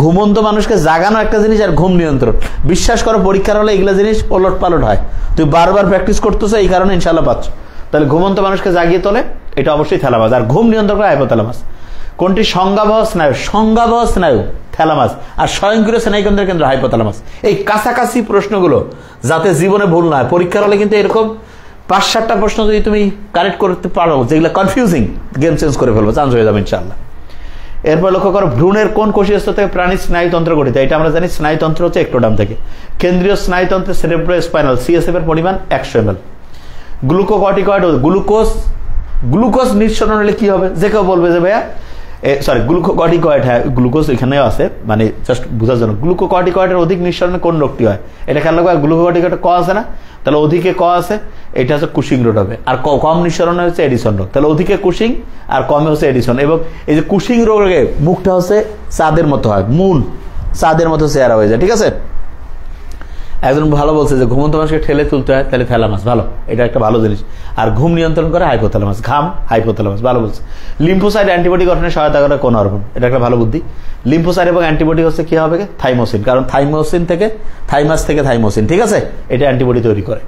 ঘুমন্ত মানুষকে জাগানো একটা জিনিস, আর ঘুম নিয়ন্ত্রণ। বিশ্বাস করো, পরীক্ষার হলে এগুলো জিনিস ওলট পালট হয়, তুমি বারবার প্র্যাকটিস করতেছো, এই কারণে ইনশাআল্লাহ পাচ্ছ। তাহলে ঘুমন্ত মানুষকে জাগিয়ে তোলে, এটা অবশ্যই থ্যালামাস, আর ঘুম নিয়ন্ত্রণ করে হাইপোথ্যালামাস। কোনটি সংজ্ঞাবহ স্নায়ু? সংজ্ঞাবহ স্নায়ু থ্যালামাস, আর স্বয়ংক্রিয় স্নায়ুকেন্দ্রের কেন্দ্র হাইপোথ্যালামাস। এই কাছাকাছি প্রশ্নগুলো যাতে জীবনে ভুল না হয়, পরীক্ষার হলে কিন্তু এরকম 5-7টা প্রশ্ন যদি তুমি কারেক্ট করতে পারো যেগুলো কনফিউজিং, গেম চেঞ্জ করে ফেলবো, চান্স হয়ে যাবে ইনশাআল্লাহ। এরপর লক্ষ্য করো, ভ্রূণের কোন কোষীয় স্তর থেকে প্রাণীর স্নায়ুতন্ত্র গঠিত? এটা আমরা জানি, স্নায়ুতন্ত্র হচ্ছে একটোডাম থেকে। কেন্দ্রীয় স্নায়ুতন্ত্রে সেরেব্রোস্পাইনাল, CSF এর পরিমাণ 100 ml। গ্লুকোকর্টিকয়েড, গ্লুকোজ নিঃসরণ হলে কি হবে? যে কেউ বলবে যে ভাইয়া গ্লুকোকর্টিকয়েড, হ্যাঁ গ্লুকোজ এখানেও আছে, মানে জাস্ট বোঝার জন্য। গ্লুকোকর্টিকয়েডের অধিক নিঃসরণে কোন রোগটি হয়? এটা খেয়াল রাখবে। গ্লুকোকর্টিকয়েড ক আছে না, তাহলে অধিকে ক আছে, এটা হচ্ছে কুশিং রোগ হবে। আর কম নিঃসরণে হচ্ছে এডিসন রোগ, তাহলে অধিকে কুশিং আর কমে হচ্ছে এডিসন। এবং এই যে কুশিং রোগে মুখটা হচ্ছে চাঁদের মতো হয়, চাঁদের মতো চেহারা হয়ে যায়। ঠিক আছে, একজন ভালো বলছে যে ঘুমন্ত মানুষকে ঠেলে তুলতে হয়, তাহলে থ্যালামাস ভালো, এটা একটা ভালো জিনিস। আর ঘুম নিয়ন্ত্রণ করে হাইপোথ্যালামাস, ঘাম হাইপোথ্যালামাস, ভালো বলছে। লিম্ফোসাইট অ্যান্টিবডি গঠনে সহায়তা করে কোন হরমোন? এটা একটা ভালো বুদ্ধি। লিম্ফোসাইট এবং অ্যান্টিবডি হচ্ছে কি হবে? থাইমোসিন, কারণ থাইমাস থেকে থাইমোসিন। ঠিক আছে, এটা অ্যান্টিবডি তৈরি করে।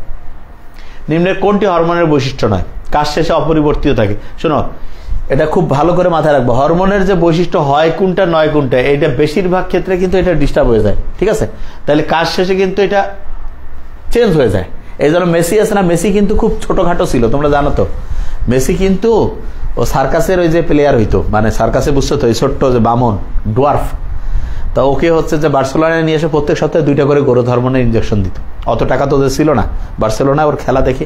নিম্নের কোনটি হরমোনের বৈশিষ্ট্য নয়? কাজ শেষে অপরিবর্তিত থাকে। শোনো, এটা খুব ভালো করে মাথায় রাখবো। হরমোনের যে বৈশিষ্ট্য হয় কোনটা নয় কোনটা, এটা বেশিরভাগ ক্ষেত্রে কিন্তু এটা ডিস্টার্ব হয়ে যায়। ঠিক আছে, তাহলে কাজ শেষে কিন্তু এটা চেঞ্জ হয়ে যায়। এই জন্য মেসি আছে না, মেসি কিন্তু খুব ছোটখাটো ছিল, তোমরা জানো তো। মেসি কিন্তু ও সার্কাসের ওই যে প্লেয়ার হইতো, মানে সার্কাসে বুঝছো তো, এই ছোট্ট যে বামন ডোয়ার্ফ, তা ওকে হচ্ছে যে বার্সেলোনায় নিয়ে এসে প্রত্যেক সপ্তাহে 2টা করে গ্রোথ হরমোনের ইঞ্জেকশন দিত। অত টাকা তো ওদের ছিল না, বার্সেলোনা ওর খেলা দেখে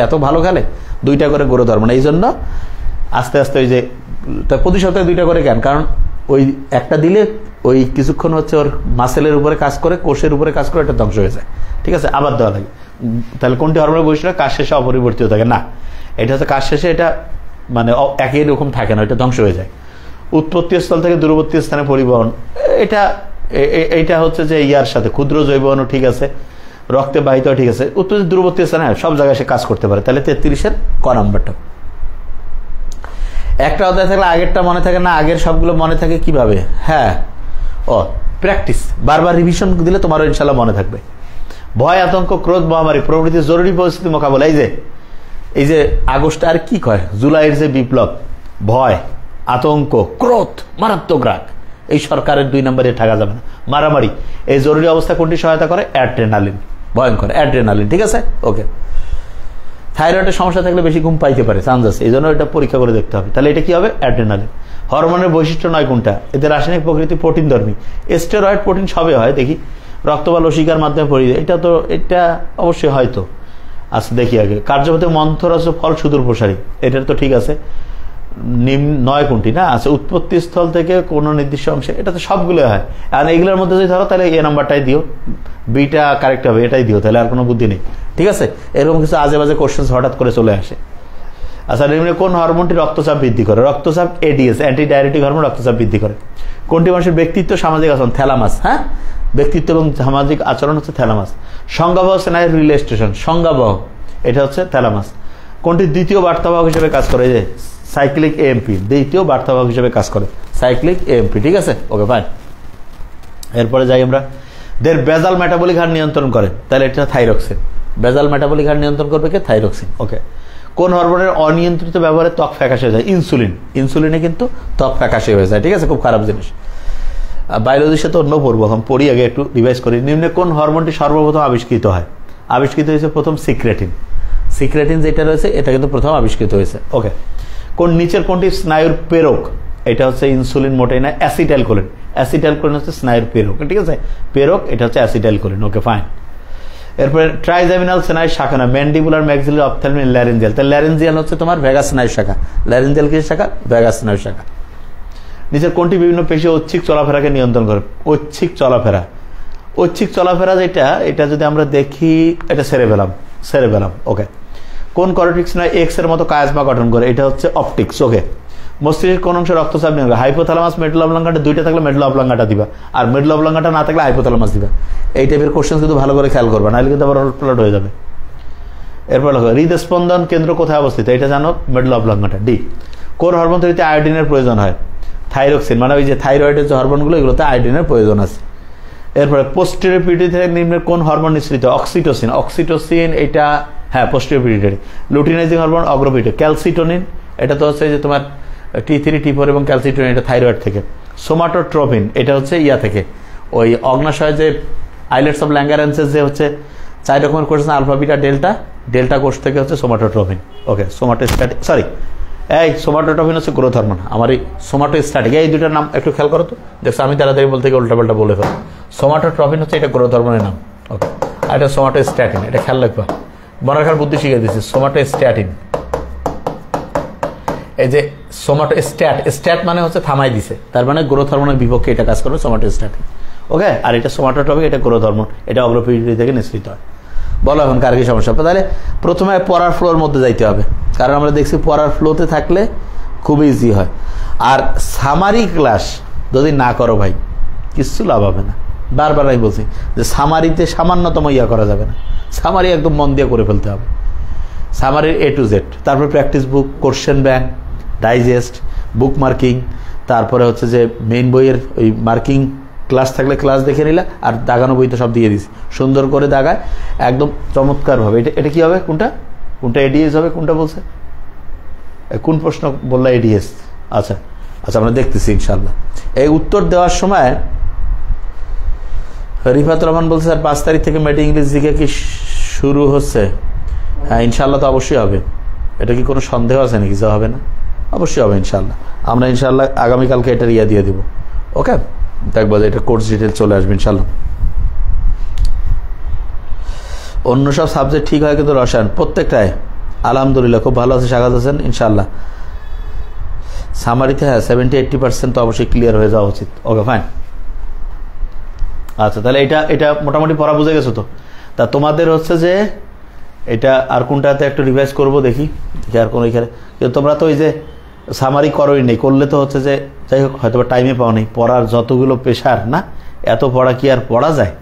এত ভালো খেলে, 2টা করে গ্রোথ হরমোন। এই জন্য আস্তে আস্তে ওই যে প্রতি সপ্তাহে 2টা করে কেন, কারণ ওই একটা দিলে ওই কিছুক্ষণ হচ্ছে ওর মাসেলের উপরে কাজ করে, কোষের উপরে কাজ করে, এটা ধ্বংস হয়ে যায়। ঠিক আছে, আবার দেওয়া লাগে। তাহলে কোনটি হরমোনের বৈশিষ্ট্য? কাজ শেষে অপরিবর্তিত থাকে না, এটা হচ্ছে কাজ শেষে এটা মানে একই রকম থাকে না, এটা ধ্বংস হয়ে যায়। উৎপত্তি স্থল থেকে দূরবর্তী স্থানে পরিবহন, এইটা হচ্ছে যে ইয়ার সাথে ক্ষুদ্র জৈবঅণু, ঠিক আছে, রক্তে বাহিত, ঠিক আছে, উৎপত্তি দূরবর্তী স্থানে সব জায়গায় সে কাজ করতে পারে। তাহলে 33-এর ক নাম্বারটা। একটা অধ্যায় থাকলে আগেরটা মনে থাকে না, আগের সবগুলো মনে থাকে কিভাবে? হ্যাঁ, প্র্যাকটিস, বারবার রিভিশন দিলে তোমারও ইনশাল্লাহ মনে থাকবে। ভয়, আতঙ্ক, ক্রোধ, মহামারী প্রভৃতি জরুরি পরিস্থিতি মোকাবেলা, এই যে আগস্ট আর কি কয়, জুলাইয়ের যে বিপ্লব, ভয়, আতঙ্ক, ক্রোধ, মারাত্মক রাগ, এই সরকারের 2 নম্বরে থাকা যাবে না। মারামারি, এই জরুরি অবস্থা কোনটি সহায়তা করে? অ্যাড্রেনালিন, ভয়ঙ্কর অ্যাড্রেনালিন। ঠিক আছে, ওকে। থাইরয়েডের সমস্যা থাকলে বেশি ঘুম পাইতে পারে, চান্স আছে, এই জন্য এটা পরীক্ষা করে দেখতে হবে। তাহলে এটা কি হবে? অ্যাড্রেনালিন। হরমোনের বৈশিষ্ট্য নয় কোনটা? এদের রাসায়নিক প্রকৃতি প্রোটিন ধর্মী, স্টেরয়েড প্রোটিন সবই হয়, দেখি রক্ত বা লসিকার মাধ্যমে পরিয়ে, এটা অবশ্যই হয়তো। আচ্ছা দেখি আগে, কার্যপথে মন্থরস ফল সুদূর প্রসারী, এটার তো ঠিক আছে। নয় কোনটি না? আচ্ছা, উৎপত্তি স্থল থেকে কোনো নির্দিষ্ট অংশে, এটা তো সবগুলো হয়। আর এইগুলোর মধ্যে যদি ধরো তাহলে এ নাম্বারটাই দিও, বিটা কারেক্ট হবে, এটাই দিও, তাহলে আর কোনো বুদ্ধি নেই। ঠিক আছে, এরকম কিছু আজে বাজে কোশ্চেন হঠাৎ করে চলে আসে। আচ্ছা, নিম্নে কোন হরমোনটি রক্তচাপ বৃদ্ধি করে? রক্তচাপ এডিএস, অ্যান্টি ডায়াবেটিক হরমোন রক্তচাপ বৃদ্ধি করে। কোনটি মানুষের ব্যক্তিত্ব, সামাজিক আচরণ? থ্যালামাস। হ্যাঁ, ব্যক্তিত্ব এবং সামাজিক আচরণ হচ্ছে থ্যালামাস। সংজ্ঞাবহ স্নায়ুর রিলে স্টেশন, সংজ্ঞাবহ, এটা হচ্ছে থ্যালামাস। কোনটি দ্বিতীয় বার্তাবাহক হিসেবে কাজ করে? যে সাইক্লিক এএমপি, দ্বিতীয় বার্তাবাহক হিসেবে কাজ করে সাইক্লিক এএমপি। ঠিক আছে, ওকে ফাইন। এরপরে যাই আমরা, বেজাল মেটাবলিক হার নিয়ন্ত্রণ করে, তাহলে এটা থাইরক্সিন। বেজাল মেটাবলিক হার নিয়ন্ত্রণ করবে কে? থাইরক্সিন। ওকে। কোন হরমোনের অনিয়ন্ত্রিত ব্যবহারে ত্বক ফ্যাকাশে হয়ে যায়? ইনসুলিন। ইনসুলিনে কিন্তু ত্বক ফ্যাকাশে হয়ে যায়। ঠিক আছে, খুব খারাপ জিনিস। বায়োলজির সাথে অন্য পড়বো, এখন পড়ি, আগে একটু রিভাইজ করি। নিম্নে কোন হরমোনটি সর্বপ্রথম আবিষ্কৃত হয়? আবিষ্কৃত হয়েছে প্রথম সিক্রেটিন। সিক্রেটিন যেটা রয়েছে এটা কিন্তু প্রথম আবিষ্কৃত হয়েছে। ওকে। কোন নিচের কোনটি স্নায়ুর প্রেরক? এটা হচ্ছে ইনসুলিন, মোটেই না। অ্যাসিটাইলকোলিন। অ্যাসিটাইলকোলিন হচ্ছে স্নায়ুর প্রেরক, ঠিক আছে, প্রেরক, এটা হচ্ছে অ্যাসিটাইলকোলিন। Okay fine. এরপরে ট্রাইজামিনাল স্নায়ুর শাখা না? Mandibular, maxillary, ophthalmic, laryngeal. তাহলে ল্যারেঞ্জিয়াল হচ্ছে তোমার ভেগাস স্নায়ুর শাখা, ল্যারেঞ্জিয়াল কি শাখা? ভেগাস স্নায়ুর শাখা। নিচের কোনটি বিভিন্ন পেশি ঐচ্ছিক চলাফেরাকে নিয়ন্ত্রণ করে? ঐচ্ছিক চলাফেরা। ঐচ্ছিক চলাফেরা যেটা, এটা যদি আমরা দেখি, এটা সেরেবেলাম। ওকে। কোন কর্টেক্স নয় এক্স এর মতো কায়াজমা গঠন করে? এটা হচ্ছে অপটিক্স। ওকে। মস্তিষ্কের কোন অংশে রক্তচাপ নিয়ন্ত্রণ? হাইপোথ্যালামাস, মেডুলা অবলাঙ্গাটা, দুইটা থাকলে মেডুলা অবলাঙ্গাটা দিবা, আর মেডুলা অবলাঙ্গাটা না থাকলে হাইপোথ্যালামাস দিবা। এই টাইপের কোশ্চেন কিন্তু ভালো করে খেয়াল করবা, নাহলে কিন্তু আবার উলটপালট হয়ে যাবে। এরপর হৃদস্পন্দন কেন্দ্র কোথায় অবস্থিত? এটা জানো, মেডুলা অবলাঙ্গাটা। ডি। কোন হরমোন তৈরিতে আয়োডিনের প্রয়োজন হয়? থাইরক্সিন, মানে ওই যে থাইরয়েডের যে হরমোনগুলো, এগুলোতে আয়োডিনের প্রয়োজন আছে। এরপরে পোস্টেরিয়র পিটুইটারি থেকে নিম্নের কোন হরমোন নিঃসৃত? অক্সিটোসিন। অক্সিটোসিন এটা, হ্যাঁ, পোস্টেরিয়র পিটুইটারি। লুটিনাইজিং হরমোন অগ্রপিটুইটারি। ক্যালসিটোনিন, এটা তো হচ্ছে যে তোমার T3, T4 এবং ক্যালসিটোনিন, এটা থাইরয়েড থেকে। সোমাটোট্রপিন, এটা হচ্ছে ইয়া থেকে, ওই অগ্নাশয় যে আইলেটস অফ ল্যাঙ্গারেন্সেস যে হচ্ছে 4 রকমের কোষ আছে, আলফা, বিটা, ডেল্টা কোষ থেকে হচ্ছে সোমাটোট্রপিন। ওকে। সোমাটোস্ট্যাটিক, সরি, এই সোমাটোট্রপিন হচ্ছে গ্রোথ হরমোন। আমার এই সোমাটোস্ট্যাটিক, এই দুটার নাম একটু খেয়াল করো তো, দেখছো আমি তাড়াতাড়ি বলতে গিয়ে উল্টাপাল্টা বলে ফেলো। সোমাটোট্রপিন হচ্ছে এটা গ্রোথ হরমোনের নাম। ওকে। আর এটা সোমাটোস্ট্যাটিন, এটা খেয়াল রাখবা, মনে রাখার বুদ্ধি শিখিয়ে দিচ্ছি। সোমাটোস্ট্যাটিন, এই যে স্ট্যাট মানে হচ্ছে থামাই দিছে, তার মানে গ্রোথ হরমোনের বিপক্ষে এটা কাজ করবে সোমাটোস্ট্যাটিন। ওকে। আর এটা সোমাটোট্রপিক, এটা গ্রোথ হরমোন, এটা অগ্রপিটুইটারি থেকে নিঃসৃত হয়। বলো এখন কার কি সমস্যা? তাহলে প্রথমে পড়ার ফ্লোর মধ্যে যাইতে হবে, কারণ আমরা দেখছি পড়ার ফ্লোতে থাকলে খুব ইজি হয়। আর সামারি ক্লাস যদি না করো ভাই, কিচ্ছু লাভ হবে না। বারবার আমি বলছি যে সামারিতে সামান্যতম ইয়া করা যাবে না, সামারি একদম মন দিয়ে করে ফেলতে হবে, সামারির A to Z। তারপর practice book, question bank, digest, book marking, তারপরে হচ্ছে যে মেইন বইয়ের ওই মার্কিং ক্লাস থাকলে ক্লাস দেখে নিলা, আর দাগানো বই তো সব দিয়ে দিছি, সুন্দর করে দাগায় একদম চমৎকারভাবে। এটা কি হবে? কোনটা এডিএস হবে? কোনটা বলছে? কোন প্রশ্ন বললা? এডিএস। আচ্ছা, আমরা দেখতেছি ইনশাল্লাহ। এই উত্তর দেওয়ার সময় রিফাত রহমান বলছে স্যার 5 তারিখ থেকে মেডি ইংলিশ জিকে কি শুরু হচ্ছে? হ্যাঁ, ইনশাল্লাহ তো অবশ্যই হবে। এটা কি কোনো সন্দেহ আছে নাকি যা হবে না? অবশ্যই হবে ইনশাল্লাহ। আমরা ইনশাল্লাহ আগামীকালকে এটা দিয়ে দিব। ওকে, দেখবো এটা কোর্স ডিটেল চলে আসবে ইনশাল্লাহ। অন্য সব সাবজেক্ট ঠিক হয়, কিন্তু রসায়ন প্রত্যেকটায় আলহামদুলিল্লাহ খুব ভালো আছে। স্বাগত আছেন ইনশাল্লাহ। সামারিতে হ্যাঁ 70-80% তো অবশ্যই ক্লিয়ার হয়ে যাওয়া উচিত। Okay fine. আচ্ছা তাহলে এটা মোটামুটি পড়া বুঝে গেছো তো। তা তোমাদের হচ্ছে যে এটা আর কোনটাতে একটু রিভাইজ করবো দেখি আর কোনো এখানে, কিন্তু তোমরা তো ওই যে সামারি করোই নেই, করলে তো হচ্ছে যে যাই হোক হয়তো টাইমে পাও নেই। পড়ার যতগুলো প্রেশার না, এত পড়া কি আর পড়া যায়?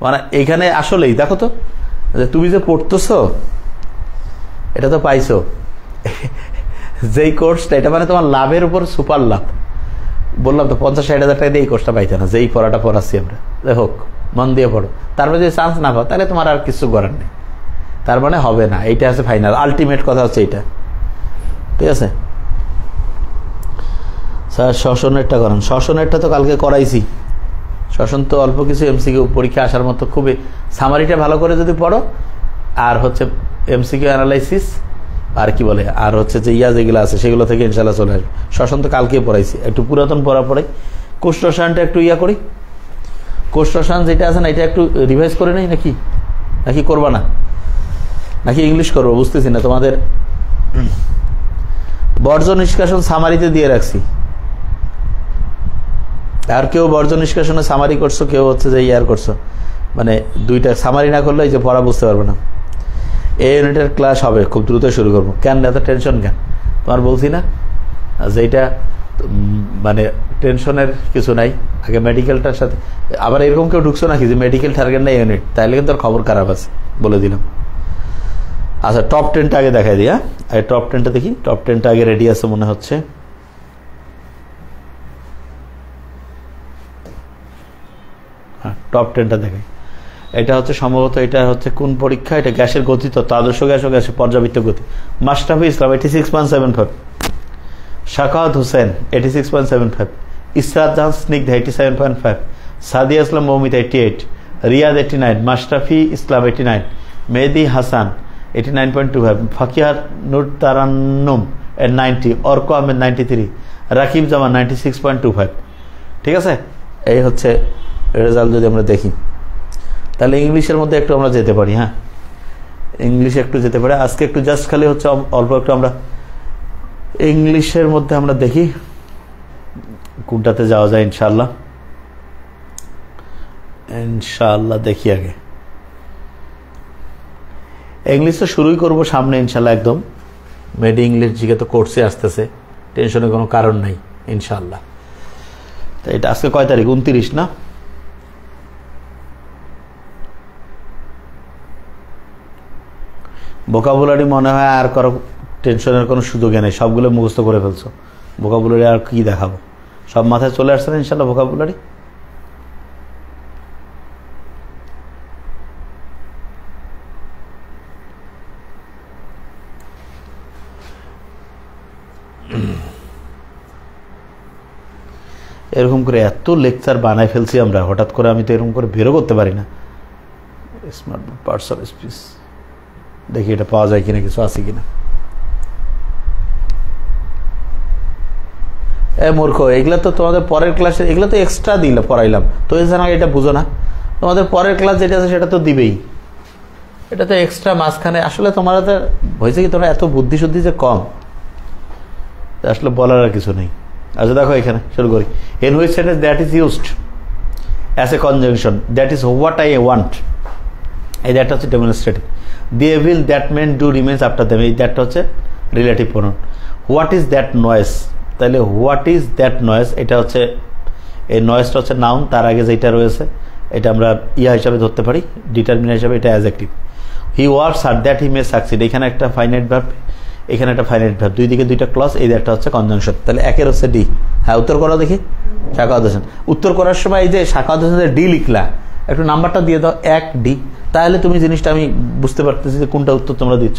মানে এইখানে আসলেই দেখো তো যে তুমি যে পড়তেছো এটা তো পাইছো যেই কোর্সটা, এটা মানে তোমার লাভের উপর সুপার লাভ। বললাম তো 50-60 হাজার টাকা দিয়ে এই কোর্সটা পাইতে না, যেই পড়াটা পড়াচ্ছি আমরা। হোক মন দিয়ে পড়ো, তারপরে যদি চান্স না পাও তাহলে তোমার আর কিছু করার নেই, তার মানে হবে না। এইটা আছে ফাইনাল আলটিমেট কথা হচ্ছে এইটা, ঠিক আছে? স্যার শ্বসনেরটা করেন। শ্বসনেরটা তো কালকে করাইছি। শ্বসন তো অল্প কিছু এমসিকিউ পরীক্ষা আসার মতো, খুবই সামারিটা ভালো করে যদি পড়ো, আর হচ্ছে এমসিকিউ অ্যানালাইসিস আর কি বলে, আর হচ্ছে যে যেগুলো আছে সেগুলো থেকে ইনশাল্লাহ চলে আসবে। শ্বসন তো কালকে পড়াইছি, একটু পুরাতন পড়া পড়াই। কোষ রসায়নটা একটু করি। কোষ রসায়ন যেটা আছে না, এটা একটু রিভাইজ করে নেই নাকি করবা না, নাকি ইংলিশ করবো বুঝতেছি না। তোমাদের বর্জ্য নিষ্কাশন সামারিতে দিয়ে রাখছি। আর কেউ বর্জ্য নিষ্কাশনে সামারি করছো, কেউ হচ্ছে যে করছো, মানে দুইটা সামারি না করলে এই যে পড়া বুঝতে পারবে না। এই ইউনিটের ক্লাস হবে, খুব দ্রুত শুরু করবো। কেন এত টেনশন কেন? তোমার বলছি না যে এটা মানে টেনশনের কিছু নাই। আগে মেডিকেলটার সাথে আবার এরকম কেউ ঢুকছো নাকি যে মেডিকেল টার্গেট না ইউনিট, তাইলে কিন্তু খবর খারাপ আছে, বলে দিলাম। আচ্ছা টপ 10টা আগে দেখাই দিয়া, আগে টপ 10টা দেখি। টপ 10টা আগে রেডি আছে মনে হচ্ছে। হ্যাঁ টপ 10টা দেখাই। এটা হচ্ছে সম্ভবত, এটা হচ্ছে কোন পরীক্ষা? এটা গ্যাসের গতিতত্ত্ব, আদর্শ গ্যাস ও গ্যাসের পর্যাবৃত্ত গতি। মাশরাফি ইসলাম 86.75, শাকাওয়াত হোসেন 86.75, ইসরাত জাহান স্নিগ্ধা 87.5, সাদিয়া ইসলাম মৌমিতা 88, রিয়াদ 89, মাশরাফি ইসলাম 89, মেহেদি হাসান 89.25, ফাকিহার নূর তারান্নুম 90, অর্ক আহমেদ 93, রাকিব জামান 96.25। ঠিক আছে, এই হচ্ছে রেজাল্ট। যদি আমরা দেখি তাহলে ইংলিশের মধ্যে একটু আমরা যেতে পারি। হ্যাঁ ইংলিশে একটু যেতে পারি আজকে, একটু জাস্ট খালি হচ্ছে অল্প একটু আমরা ইংলিশের মধ্যে আমরা দেখি কোনটাতে যাওয়া যায়। ইনশাআল্লাহ দেখি আগে ইংলিশ তো শুরুই করবো সামনে ইনশাআল্লাহ। একদম মেডি ইংলিশ জিকে তো কোর্সে আসতেছে, টেনশনের কোনো কারণ নাই ইনশাআল্লাহ। তো এটা আজকে কয় তারিখ? 29 না? ভোকাবুলারি মনে হয় আর কারো টেনশনের কোনো সুযোগে নেই, সবগুলো মুখস্থ করে ফেলছো। ভোকাবুলারি আর কি দেখাবো, সব মাথায় চলে আসছে না ইনশাল্লাহ ভোকাবুলারি। এরকম করে এত লেকচার বানাই ফেলছি আমরা হঠাৎ করে, আমি তো এরকম করে বেরো করতে পারি না। স্মার্ট পার্টস অফ স্পিচ দেখি এটা পাওয়া যায় কিনা, কিছু আছে কিনা। মূর্খ, এগুলা তো তোমাদের পরের ক্লাসে, এগুলো তো এক্সট্রা পড়াইলাম তো, এছাড়া এটা বুঝো না। তোমাদের পরের ক্লাস যেটা আছে সেটা তো দিবেই, এটা তো এক্সট্রা মাঝখানে। আসলে তোমরা হয়েছে কি, তোমরা এত বুদ্ধি শুদ্ধি যে কম, আসলে বলার আর কিছু নেই। আচ্ছা দেখো এখানে শুরু করি। in which sentence that is used as a conjunction, that is what I want, এই দ্যাটটা হচ্ছে demonstrative. the evil that men do remains after them, এই দ্যাটটা হচ্ছে relative pronoun. what is that noise, তাহলে what is that noise, এটা হচ্ছে এই নয়েজটা হচ্ছে noun, তার আগে যেটা রয়েছে এটা আমরা হিসাবে ধরতে পারি, ডিটারমিনার হিসাবে এটা adjective. he works hard that he may succeed, এখানে একটা ফাইনাইট ভার্ব, এখানে একটা ফাইনাইট ভার্ব, দুই দিকে দুইটা ক্লজ, এই একটা হচ্ছে কনজাংশন। তাহলে একের হচ্ছে ডি। হ্যাঁ উত্তর করো দেখি। শাকাওয়াত হোসেন, উত্তর করার সময় এই যে শাকাওয়াত হোসেনের ডি লিখলা, একটু নাম্বারটা দিয়ে দাও 1D, তাহলে তুমি জিনিসটা আমি বুঝতে পারতেছি যে কোনটা উত্তর তোমরা দিচ্ছ।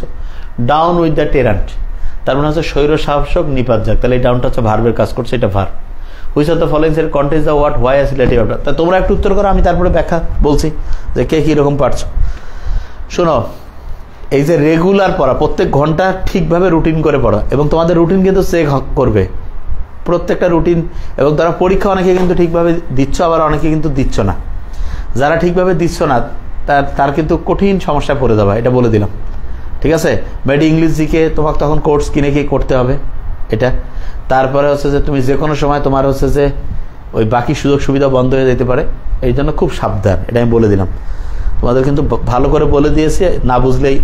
ডাউন উইথ দ্য টেরান্ট, তার মানে হচ্ছে স্বৈর শাসক নিপাত যাক, তাহলে এই ডাউনটা হচ্ছে ভার্বের কাজ করছে, এটা verb. Which of the following এর contents the word why as relative order, তা তোমরা একটু উত্তর করো, আমি তারপরে ব্যাখ্যা বলছি যে কে কীরকম পারছো। শোনো, এই যে রেগুলার পড়া, প্রত্যেক ঘন্টা ঠিকভাবে রুটিন করে পড়া, এবং তোমাদের রুটিন কিন্তু চেক করবে প্রত্যেকটা রুটিন। এবং তারা পরীক্ষা অনেকে কিন্তু ঠিকভাবে দিচ্ছ, আবার অনেকে কিন্তু দিচ্ছ না। যারা ঠিকভাবে দিচ্ছ না তার কিন্তু কঠিন সমস্যায় পড়ে যাবে, এটা বলে দিলাম। ঠিক আছে, মেডি ইংলিশ জিকে তোমাকে তখন কোর্স কিনে কি করতে হবে, এটা। তারপরে হচ্ছে যে তুমি যে কোনো সময় তোমার হচ্ছে যে ওই বাকি সুযোগ সুবিধা বন্ধ হয়ে যেতে পারে, এই জন্য খুব সাবধান, এটা আমি বলে দিলাম তোমাদের, কিন্তু ভালো করে বলে দিয়েছি, না বুঝলেই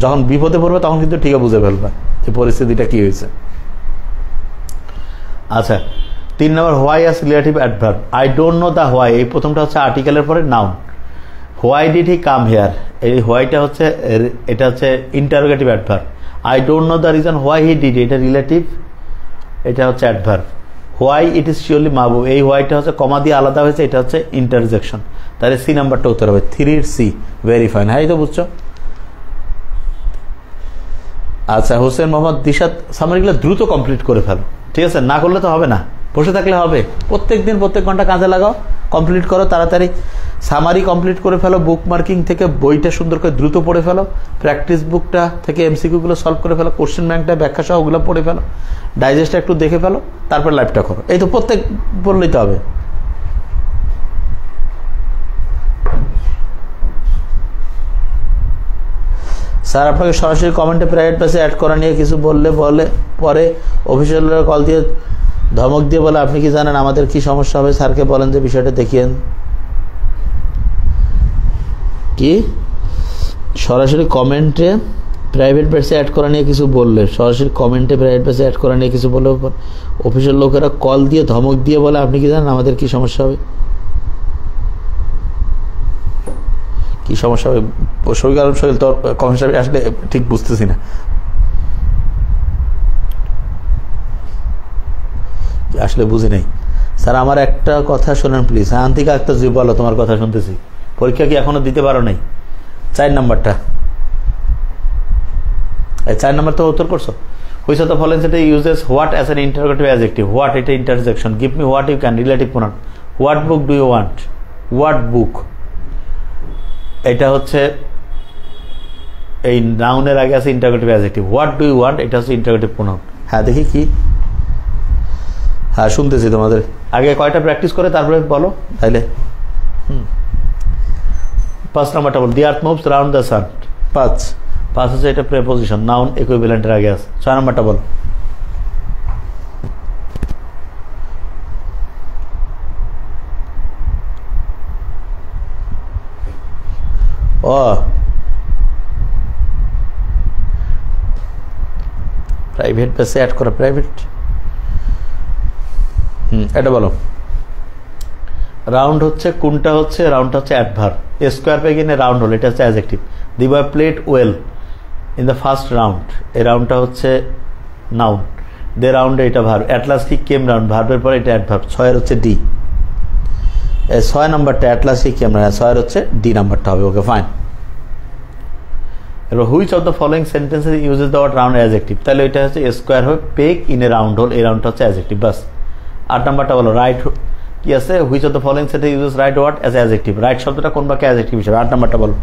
যখন বিপদে পড়বে তখন কিন্তু ঠিকই বুঝে ফেলবে যে পরিস্থিতিটা কি হয়েছে। আচ্ছা 3 নম্বর, why as relative adverb. I don't know the why, এই প্রথমটা হচ্ছে আর্টিকেলের পরে noun. Why did he come here, এই হোয়াইটা হচ্ছে এটা হচ্ছে interrogative adverb. I don't know the reason why he did, এটা রিলেটিভ, এটা হচ্ছে adverb. Why it is surely Mahbub, এই হোয়াইটা হচ্ছে কমা দিয়ে আলাদা হয়েছে, এটা হচ্ছে ইন্টারজেকশন। তাহলে সি নাম্বারটা উত্তর হবে 3C, ভেরি ফাইন। হ্যাঁ এই তো বুঝছো। আচ্ছা হোসেন মোহাম্মদ দিশাত, সামারিগুলো দ্রুত কমপ্লিট করে ফেলো, ঠিক আছে, না করলে তো হবে না, বসে থাকলে হবে, প্রত্যেক দিন প্রত্যেক ঘন্টা কাজে লাগাও, কমপ্লিট করো তাড়াতাড়ি। সামারি কমপ্লিট করে ফেলো, বুক মার্কিং থেকে বইটা সুন্দর করে দ্রুত পড়ে ফেলো, প্র্যাকটিস বুকটা থেকে এমসিকিউগুলো সলভ করে ফেলো, কোশ্চেন ব্যাংকটা ব্যাখ্যা সহ ওগুলো পড়ে ফেলো, ডাইজেস্টটা একটু দেখে ফেলো, তারপর লাইভটা করো। এই তো প্রত্যেক পড়লেই তো হবে। স্যার আপনাকে সরাসরি কমেন্টে প্রাইভেট পেজে অ্যাড করা নিয়ে কিছু বললে পরে অফিসিয়ালরা কল দিয়ে ধমক দিয়ে বলে আপনি কি জানেন আমাদের কি সমস্যা হবে, স্যারকে বলেন যে বিষয়টা দেখিয়েন। কি সরাসরি কমেন্টে প্রাইভেট পেজে অ্যাড করা নিয়ে কিছু বললে, সরাসরি কমেন্টে প্রাইভেট পেজে অ্যাড করা নিয়ে কিছু বললে অফিসের লোকেরা কল দিয়ে ধমক দিয়ে বলে আপনি কি জানেন আমাদের কি সমস্যা হবে, কি সমস্যা হবে? শরীর আলম শরীর তোর কমেন্ট আসলে ঠিক বুঝতেছি না, আসলে বুঝি নাই। স্যার আমার একটা কথা শোনেন প্লিজ। হ্যাঁ আন্তিকা আক্তার জি বলো, তোমার কথা শুনতেছি। পরীক্ষা কি এখনো দিতে পারো নাই? 4 নাম্বারটা, এই 4 নাম্বার তো উত্তর করছো। Which of the following sentence uses what as an interrogative adjective? What এটা interjection. Give me what you can, relative pronoun. What book do you want, what book, এটা হচ্ছে এই নাউনের আগে আছে interrogative adjective. What do you want, এটা হচ্ছে interrogative pronoun. হ্যাঁ দেখি কি, হ্যাঁ শুনতেছি তোমাদের। আগে কয়টা প্র্যাকটিস করে তারপরে বলো তাইলে। 5 নাম্বারটা বলো। The earth moves round the sun. 5 হচ্ছে এটা প্রেপোজিশন, নাউন ইকুইভ্যালেন্টের আগে আছে। 6 নাম্বারটা বলো। ও প্রাইভেট পেজে অ্যাড করা, প্রাইভেট, এটা বলো। রাউন্ড হচ্ছে কোনটা হচ্ছে, রাউন্ডটা হচ্ছে অ্যাডভার্ব। স্কোয়ার পেগিনে রাউন্ড হল, এটা হচ্ছে adjective. The boy played well in the first round, এই রাউন্ডটা হচ্ছে নাউন। দে রাউন্ডে এটা ভার্ব। অ্যাটলাস হি কেম রাউন্ড, ভার্বের পরে এটা অ্যাডভার্ব। 6 হচ্ছে ডি। 6 নাম্বারটা অ্যাটলাস হি কেম রাউন্ড, 6 হচ্ছে ডি নাম্বারটা হবে। Okay fine. এবার which of the following sentences uses the word round adjective, তাহলে এটা হচ্ছে স্কোয়ার হবে, peg in a round hole, এই রাউন্ডটা হচ্ছে অ্যাডজেক্টিভ। বাস। 8 নাম্বারটা বলো। রাইট কি আছে, which of the following sentence uses right word as adjective. Right শব্দটা কোন বাক্যে অ্যাডজেক্টিভ হিসেবে? 8 নাম্বারটা বলো।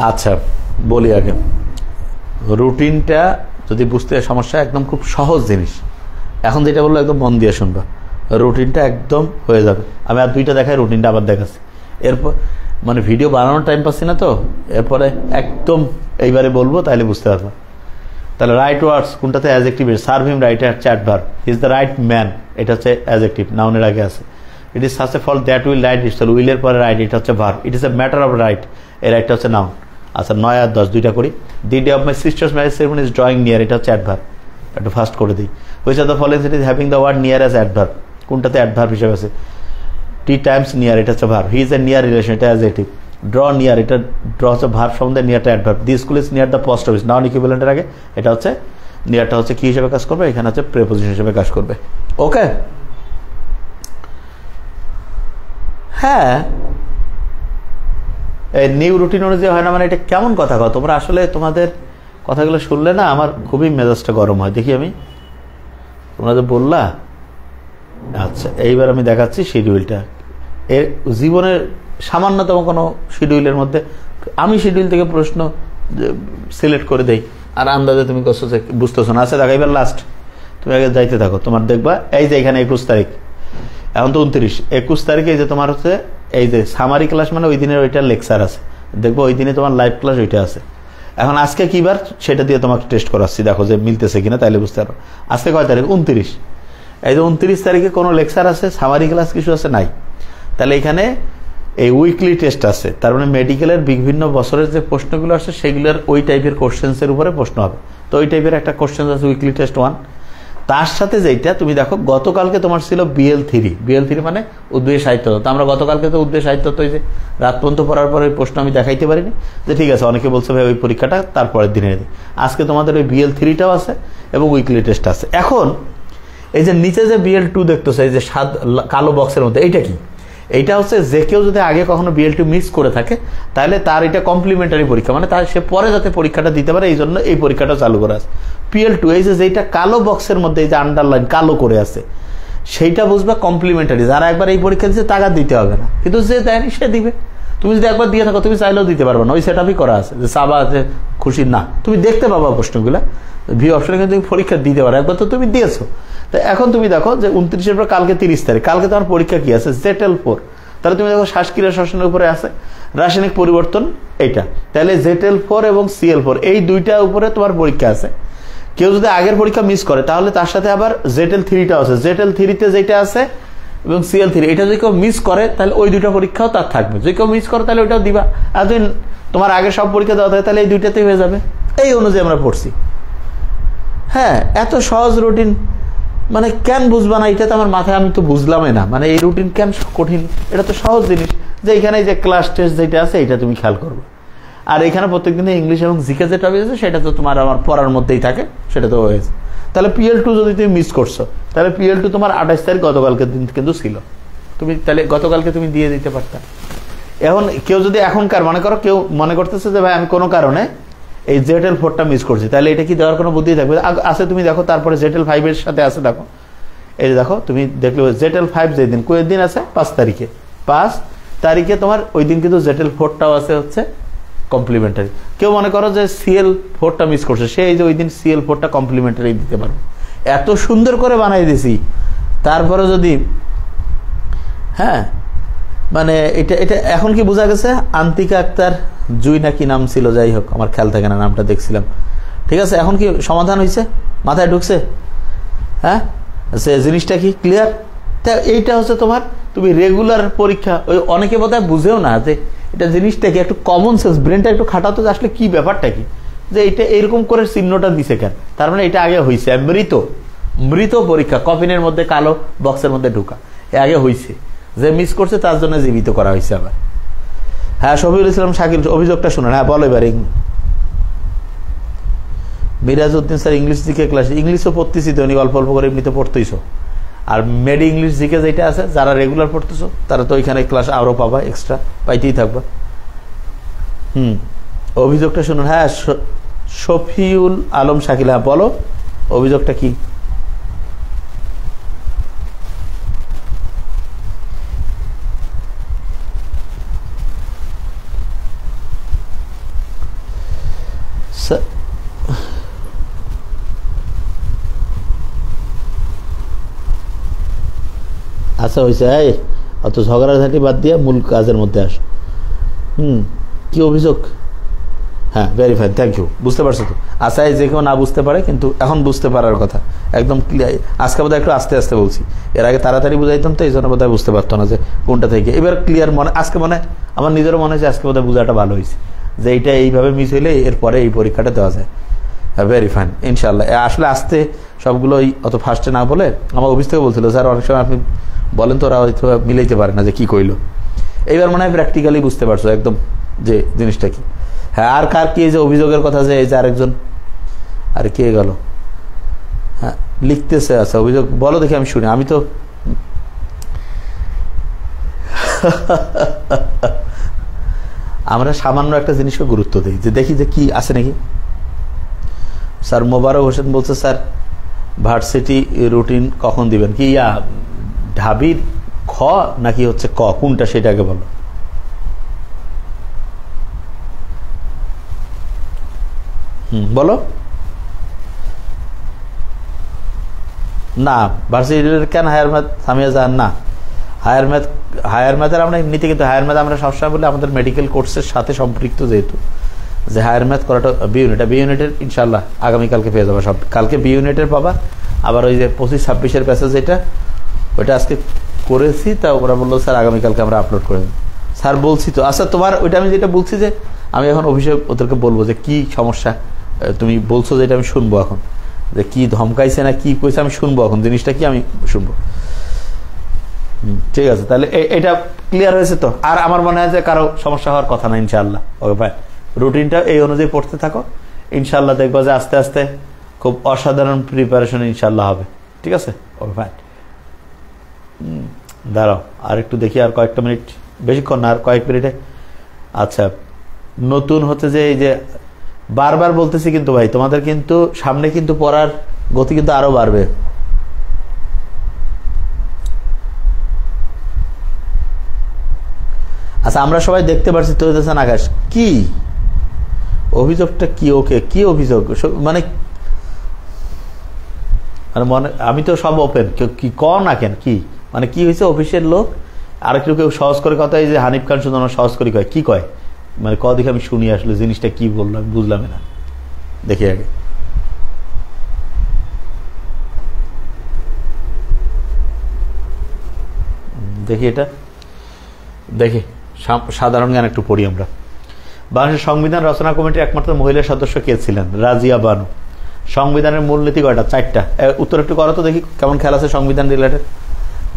আচ্ছা বলি আগে, রুটিনটা যদি বুঝতে সমস্যা, একদম খুব সহজ জিনিস। এখন যেটা বললো একদম মন দিয়ে শুনবা, রুটিনটা একদম হয়ে যাবে। আমি আর 2টা দেখাই, রুটিনটা আবার দেখাচ্ছি। এরপর মানে ভিডিও বানানোর টাইম পাচ্ছি না তো, এরপরে একদম এইবারে বলবো, তাহলে বুঝতে পারবো। তাহলে রাইট ওয়ার্ডস কোনটাতে অ্যাডজেক্টিভ? সার্ভ হিম রাইট হচ্ছে adverb. He is the right man, এটা হচ্ছে অ্যাডজেক্টিভ, নাউনের আগে আছে। It is such a fall that will right its, উইলের পরে রাইট, এটা হচ্ছে verb. It is a matter of right, এই রাইটটা হচ্ছে নাউন। আচ্ছা 9 আর 10 2টা করি। The day of my sister's marriage ceremony is drawing near, এটা হচ্ছে অ্যাডভার্ব। একটু ফাস্ট করে দিই। Which of the following sentence having the word near as adverb, কোনটাতে অ্যাডভার্ব হিসেবে আছে? 3 টাইমস নিয়ার, এটা হচ্ছে verb. He is a near relation, এটা অ্যাডজেক্টিভ। ড্র নিয়ার, এটা ড্র হচ্ছে ভার্ব সম্বন্ধে, নিয়ারটা adverb. The school is near the post office, noun ইকুইভ্যালেন্টের আগে, এটা হচ্ছে নিয়ারটা হচ্ছে কি হিসেবে কাজ করবে? এখানে হচ্ছে প্রেপোজিশন হিসেবে কাজ করবে। ওকে হ্যাঁ, এই নিউ রুটিন অনুযায়ী হয় না মানে এটা কেমন কথা কও তোমরা? আসলে তোমাদের কথাগুলো শুনলে না আমার খুবই মেজাজটা গরম হয়। দেখি আমি, তোমরা যে বললা। আচ্ছা এইবার আমি দেখাচ্ছি শিডিউলটা। এর জীবনের সামান্যতম কোনো শিডিউলের মধ্যে আমি শিডিউল থেকে প্রশ্ন সিলেক্ট করে দেই, আর আন্দাজে তুমি করছো যে বুঝতেছো না। আচ্ছা দেখো এবার লাস্ট তুমি আগে যাইতে থাকো, তোমার দেখবা এই যে এখানে 21 তারিখ, এখন তো 29, 21 তারিখে এই যে তোমার হচ্ছে এই যে সামারি ক্লাস, মানে ওই দিনের ওইটার লেকচার আছে, দেখবো ওই দিনে তোমার লাইভ ক্লাস ওইটা আছে। এখন আজকে কি বার সেটা দিয়ে তোমাকে টেস্ট করাচ্ছি, দেখো যে মিলতেছে কিনা, তাইলে বুঝতে পারো। আজকে কয় তারিখ? 29। এই যে 29 তারিখে কোনো লেকচার আছে, সামারি ক্লাস কিছু আছে নাই, তাহলে এখানে এই উইকলি টেস্ট আছে। তার মানে মেডিকেলের বিভিন্ন বছরের যে প্রশ্নগুলো আসছে সেগুলোর ওই টাইপের কোশ্চেন্সের উপরে প্রশ্ন হবে। তো ওই টাইপের একটা কোশ্চেন আছে উইকলি টেস্ট 1। তার সাথে যেটা তুমি দেখো গতকালকে তোমার ছিল BL3 মানে উদ্ভিদ সাহিত্য। তো আমরা গতকালকে তো উদ্ভিদ সাহিত্য তো এই যে রাত পর্যন্ত পড়ার পর ওই প্রশ্ন আমি দেখাইতে পারিনি, যে ঠিক আছে অনেকে বলছে ভাই ওই পরীক্ষাটা তারপরের দিনে দিই। আজকে তোমাদের ওই BL3টাও আছে এবং উইকলি টেস্ট আছে। এখন এই যে নিচে যে BL2 দেখতেছে, এই যে কালো বক্সের মধ্যে, এইটা কি? এইটা হচ্ছে যে কেউ যদি আগে কখনো BL2 মিস করে থাকে তাহলে তার এটা কমপ্লিমেন্টারি পরীক্ষা, মানে তার সে পরে যাতে পরীক্ষাটা দিতে পারে এই জন্য এই পরীক্ষাটা চালু করা আছে। PL2 এই যে যেটা কালো বক্সের মধ্যে এই যে আন্ডারলাইন কালো করে আছে সেইটা বুঝবা কমপ্লিমেন্টারি। যারা একবার এই পরীক্ষা দিচ্ছে টাকা দিতে হবে না, কিন্তু যে দেয়নি সে দিবে। তুমি যদি একবার দিয়ে থাকো তুমি চাইলেও দিতে পারবে না, ওই সেটআপই করা আছে যে চাবা আছে খুশি না, তুমি দেখতে পাবা প্রশ্নগুলা ভিউ অপশনে, কিন্তু তুমি পরীক্ষা দিতে পারো, একবার তো তুমি দিয়েছো। তো এখন তুমি দেখো যে 29-এর পর কালকে 30 তারিখ, কালকে তোমার পরীক্ষা কি আছে? ZL4। তাহলে তুমি দেখো শ্বাসক্রিয়া শ্বসনের উপরে আছে, রাসায়নিক পরিবর্তন এইটা, তাহলে ZL4 এবং CL4 এই দুইটা উপরে তোমার পরীক্ষা আছে। কেউ যদি আগের পরীক্ষা মিস করে তাহলে তার সাথে আবার ZL3টাও আছে, ZL3-তে যেটা আছে এবং CL3 এটা যদি কেউ মিস করে তাহলে ওই দুইটা পরীক্ষাও তার থাকবে। যদি কেউ মিস করে তাহলে ওইটাও দিবা, আর যদি তোমার আগে সব পরীক্ষা দেওয়া থাকে তাহলে এই দুইটাতেই হয়ে যাবে। এই অনুযায়ী আমরা পড়ছি। হ্যাঁ, এত সহজ রুটিন মানে কেন বুঝবা না? এটা তো আমার মাথায়, আমি তো বুঝলামই না, মানে এই রুটিন কেন কঠিন? এটা তো সহজ জিনিস, যে এখানে যে ক্লাস টেস্ট যেটা আছে এটা তুমি খেয়াল করবে। আর এখানে প্রত্যেকদিনে ইংলিশ এবং জিকে যে টপিক আছে সেটা তো তোমার আমার পড়ার মধ্যেই থাকে, সেটা তো হয়েছে। তাহলে PL2 যদি তুমি মিস করছো তাহলে PL2 তোমার 28 তারিখ গতকালকে দিন কিন্তু ছিল, তুমি তাহলে গতকালকে তুমি দিয়ে দিতে পারতা। এখন কেউ যদি এখনকার মনে করো কেউ মনে করতেছে যে ভাই আমি কোনো কারণে এই ZL4টা মিস করছি, তাহলে এটা কি দেওয়ার কোনো বুদ্ধি থাকবে? আছে তুমি দেখো, তারপরে ZL5 এর সাথে আছে দেখো, এই যে দেখো তুমি দেখলে ZL5 যে দিন কোয়ের দিন আছে 5 তারিখে, 5 তারিখে তোমার ওই দিন কিন্তু ZL4টাও আছে হচ্ছে কমপ্লিমেন্টারি। কেউ মনে করো যে CL4টা মিস করছে, সে এই যে ওই দিন CL4টা কমপ্লিমেন্টারি দিতে পারবে। এত সুন্দর করে বানাই দিছি, তারপরে যদি হ্যাঁ মানে এটা এটা এখন কি বোঝা গেছে? আন্তিকা আক্তার জুই না কি নাম ছিল, যাই হোক আমার খেয়াল থাকে না, নামটা দেখছিলাম। ঠিক আছে, এখন কি সমাধান হয়েছে? মাথায় ঢুকছে? হ্যাঁ, সে জিনিসটা কি ক্লিয়ার? তা এইটা হচ্ছে তোমার তুমি রেগুলার পরীক্ষা, ওই অনেকে বোধহয় বুঝেও না যে এটা জিনিসটা কি, একটু কমন সেন্স ব্রেনটা একটু খাটাতো যে আসলে কি ব্যাপারটা কি, যে এটা এরকম করে চিহ্নটা দিছে কেন। তার মানে এটা আগে হয়েছে, মৃত পরীক্ষা, কফিনের মধ্যে কালো বক্সের মধ্যে ঢুকা, এ আগে হয়েছে, যে মিস করছে তার জন্য জীবিত করা হয়েছে আবার। হ্যাঁ, শফিউল ইসলাম শাকিল অভিযোগটা শুনেন। হ্যাঁ বলো এবার। Mirajuddin sir English GK class, ইংলিশও পড়তেছি তো, অল্প অল্প করে এমনিতে পড়তেইছো। আর মেডি ইংলিশ জিকে যেটা আছে যারা রেগুলার পড়তেছো তারা তো ওইখানে ক্লাস আরো পাবা, এক্সট্রা পাইতেই থাকবা। অভিযোগটা শুনুন। হ্যাঁ, শফিউল আলম শাকিল, হ্যাঁ বলো অভিযোগটা কি? আচ্ছা হয়েছে, এই অত ঝগড়াঝাটি বাদ দিয়ে মূল কাজের মধ্যে আস। কি অভিযোগ? হ্যাঁ ভেরি ফাইন, থ্যাংক ইউ, বুঝতে পারছো তো? আচ্ছা, যে কেউ না বুঝতে পারে কিন্তু এখন বুঝতে পারার কথা, একদম ক্লিয়ার। আজকে বোধহয় একটু আস্তে আস্তে বলছি, এর আগে তাড়াতাড়ি বুঝাইতাম তো এই জন্য বোধহয় বুঝতে পারতো না যে কোনটা থেকে। এবার ক্লিয়ার মনে, আজকে মনে আমার নিজেরও মনে হয়েছে আজকে বোধহয় বোঝাটা ভালো হয়েছে, যে এইটা এইভাবে মিস হইলে এরপরে এই পরীক্ষাটা দেওয়া যায়। ভেরি ফাইন, ইনশাল্লাহ। আসলে আসতে সবগুলোই অত ফার্স্টে না বলে আমার অফিস থেকে বলছিল স্যার অনেক সময় আপনি বলেন তো ওরা হয়তো মিলাইতে পারে না যে কি কইলো। এইবার মনে হয় প্র্যাকটিক্যালি বুঝতে পারছো একদম যে জিনিসটা কি। হ্যাঁ, আর কার কি, এই যে অভিযোগের কথা, যে এই যে আরেকজন আর কে গেল, হ্যাঁ লিখতেছে। আচ্ছা অভিযোগ বলো দেখি, আমি শুনি। আমি তো আমরা সামান্য একটা জিনিসকে গুরুত্ব দিই, যে দেখি যে কি আছে নাকি। স্যার মোবারক হোসেন বলছে স্যার ভার্সিটি রুটিন কখন দিবেন? কি ঢাবির খ নাকি হচ্ছে ক, কোনটা সেটাকে বলো। বলো। না ভার্সিটির কেন হায়ার ম্যাথ সামিয়া জাহান না, হায়ার ম্যাথের আমরা এমনিতে কিন্তু হায়ার ম্যাথ আমরা সবসময় বলি আমাদের মেডিকেল কোর্সের সাথে সম্পৃক্ত, যেহেতু যে হায়ার ম্যাথ করাটা বি ইউনিট, বি ইউনিটের ইনশাল্লাহ আগামীকালকে পেয়ে যাবে সব, কালকে বি ইউনিটের পাবা। আবার ওই যে 25-26 প্যাসেজ যেটা ওইটা আজকে করেছি, তা ওরা বললো স্যার আগামীকালকে আমরা আপলোড করে দেব। স্যার বলছি তো, আচ্ছা তোমার ওইটা আমি যেটা বলছি যে আমি এখন অফিসে ওদেরকে বলবো যে কি সমস্যা তুমি বলছো, যেটা আমি শুনবো এখন, যে কি ধমকাইছে না কি কইছে আমি শুনবো এখন, জিনিসটা কি আমি শুনবো। ঠিক আছে, তাহলে এটা ক্লিয়ার হয়েছে তো। আর আমার মনে হয় যে কারো সমস্যা হওয়ার কথা না ইনশাআল্লাহ। ওকে ভাই, রুটিনটা এই অনুযায়ী পড়তে থাকো, ইনশাআল্লাহ দেখবো যে আস্তে আস্তে খুব অসাধারণ প্রিপারেশন ইনশাআল্লাহ হবে। ঠিক আছে, ওকে ভাই দাঁড়াও আর একটু দেখি, আর কয়েকটা মিনিট, বেশিক্ষণ না, আর কয়েক মিনিটে। আচ্ছা, নতুন হচ্ছে যে এই যে বারবার বলতেছি কিন্তু ভাই, তোমাদের কিন্তু সামনে কিন্তু পড়ার গতি কিন্তু আরো বাড়বে। আচ্ছা, আমরা সবাই দেখতে পাচ্ছি তৈরি হাসান আকাশ, কি অভিযোগটা কি? ওকে, কি অভিযোগ? মানে মনে আমি তো সব ওপেন, কি কর না কেন, কি মানে কি হয়েছে? অফিসের লোক আর একটু কেউ সহজ করে কথা, এই যে হানিফ খান শুধু আমার সহজ করে কয়, কি কয় মানে দেখে আমি শুনি আসলে জিনিসটা কি বললাম বুঝলাম না, দেখি আগে। দেখি এটা দেখি, সাধারণ জ্ঞান একটু পড়ি আমরা। বাংলাদেশের সংবিধান রচনা কমিটির একমাত্র মহিলা সদস্য কে ছিলেন? রাজিয়া বানু। সংবিধানের মূলনীতি কয়টা? 4টা। উত্তর একটু করো তো দেখি, কেমন খেয়াল আছে সংবিধান রিলেটেড,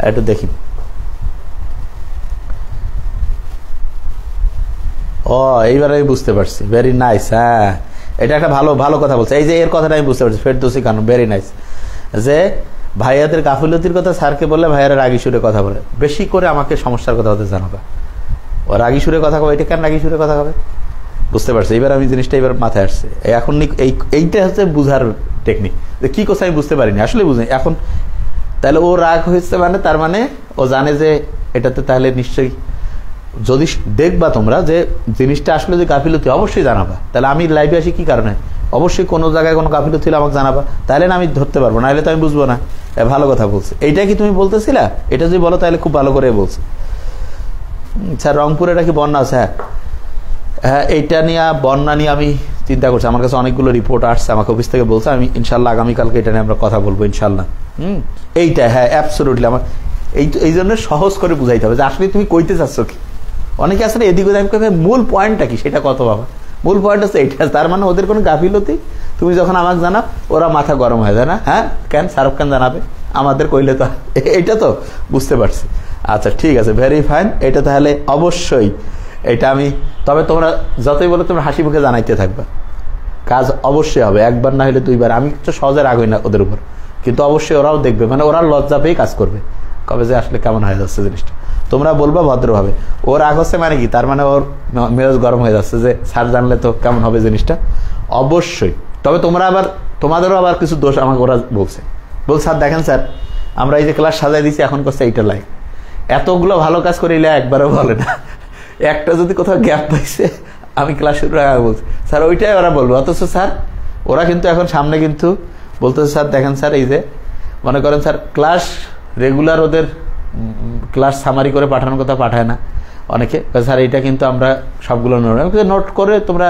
একটু দেখি। ও এইবার আমি বুঝতে পারছি, ভেরি নাইস। হ্যাঁ, এটা একটা ভালো ভালো কথা বলছে। এই যে এর কথাটা আমি বুঝতে পারছি, ফেরদৌসী খানম, ভেরি নাইস। যে ভাইয়াদের গাফিলতির কথা স্যারকে বললে ভাইয়ারা রাগি সুরে কথা বলে, বেশি করে আমাকে সমস্যার কথা হতে জানাবে। ও রাগি সুরে কথা কবে, এটা কেন রাগি সুরে কথা হবে? বুঝতে পারছি এবার, আমি জিনিসটা এবার মাথায় আসছে। এখন এইটা হচ্ছে বুঝার টেকনিক, যে কি কথা আমি বুঝতে পারিনি, আসলে বুঝি এখন। তাহলে ও রাগ হয়েছে মানে তার মানে ও জানে যে এটাতে তাহলে নিশ্চয়ই, যদি দেখবা তোমরা যে জিনিসটা আসলে যে গাফিলতি, অবশ্যই জানাবা। তাহলে আমি লাইভে আসি কি কারণে? অবশ্যই কোনো জায়গায় কোনো গাফিলতি হলে আমাকে জানাবা, তাহলে না আমি ধরতে পারবো, না হলে তো আমি বুঝবো না। ভালো কথা বলছে, এইটা কি তুমি বলতেছিলা? এটা যদি বলো তাহলে খুব ভালো করে বলছে। স্যার রংপুরে এটা কি বন্যা আছে? হ্যাঁ, এইটা নিয়ে বন্যা নিয়ে আমি চিন্তা করছি, আমার কাছে অনেকগুলো রিপোর্ট আসছে, আমাকে অফিস থেকে বলছে, আমি ইনশাল্লাহ আগামীকালকে এটা নিয়ে আমরা কথা বলবো ইনশাল্লাহ। এইটা হ্যাঁ অ্যাবসলিউটলি আমার এই জন্য সহজ করে বুঝাইতে হবে যে আসলে তুমি কইতে চাচ্ছ কি। অনেকে আসলে এদিক ওদিক আমি মূল পয়েন্টটা কি সেটা কত বাবা, মূল পয়েন্ট হচ্ছে এইটা। তার মানে ওদের কোনো গাফিলতি তুমি যখন আমাকে জানাও ওরা মাথা গরম হয়ে যায় না? হ্যাঁ, কেন শাহরুখ খান জানাবে, আমাদের কইলে তো এইটা তো বুঝতে পারছি। আচ্ছা ঠিক আছে, ভেরি ফাইন। এটা তাহলে অবশ্যই এটা আমি, তবে তোমরা যতই বলো তোমরা হাসি মুখে জানাইতে থাকবা, কাজ অবশ্যই হবে, একবার না হলে 2বার। আমি তো সহজে রাগ হই না ওদের উপর, কিন্তু অবশ্যই ওরাও দেখবে, মানে ওরা লজ্জা পেয়ে কাজ করবে, কবে যে আসলে কেমন হয়ে যাচ্ছে জিনিসটা। তোমরা বলবা ভদ্রভাবে, ওর রাগ হচ্ছে মানে কি, তার মানে ওর মেজাজ গরম হয়ে যাচ্ছে যে স্যার জানলে তো কেমন হবে জিনিসটা। অবশ্যই, তবে তোমরা আবার তোমাদেরও আবার কিছু দোষ আমাকে ওরা বলছে, স্যার দেখেন স্যার আমরা এই যে ক্লাস সাজাই দিচ্ছি এখন করছে এইটা লাইক, এতগুলো ভালো কাজ করিলে একবারও বলে না, একটা যদি কোথাও গ্যাপ পাইছে আমি ক্লাস শুরুর আগে বলছি স্যার ওইটাই ওরা বলবো। অথচ স্যার ওরা কিন্তু এখন সামনে কিন্তু বলতেছে স্যার দেখেন স্যার এই যে মনে করেন স্যার ক্লাস রেগুলার ওদের ক্লাস সামারি করে পাঠানোর কথা পাঠায় না অনেকে, স্যার এইটা কিন্তু আমরা সবগুলো নোট করে তোমরা,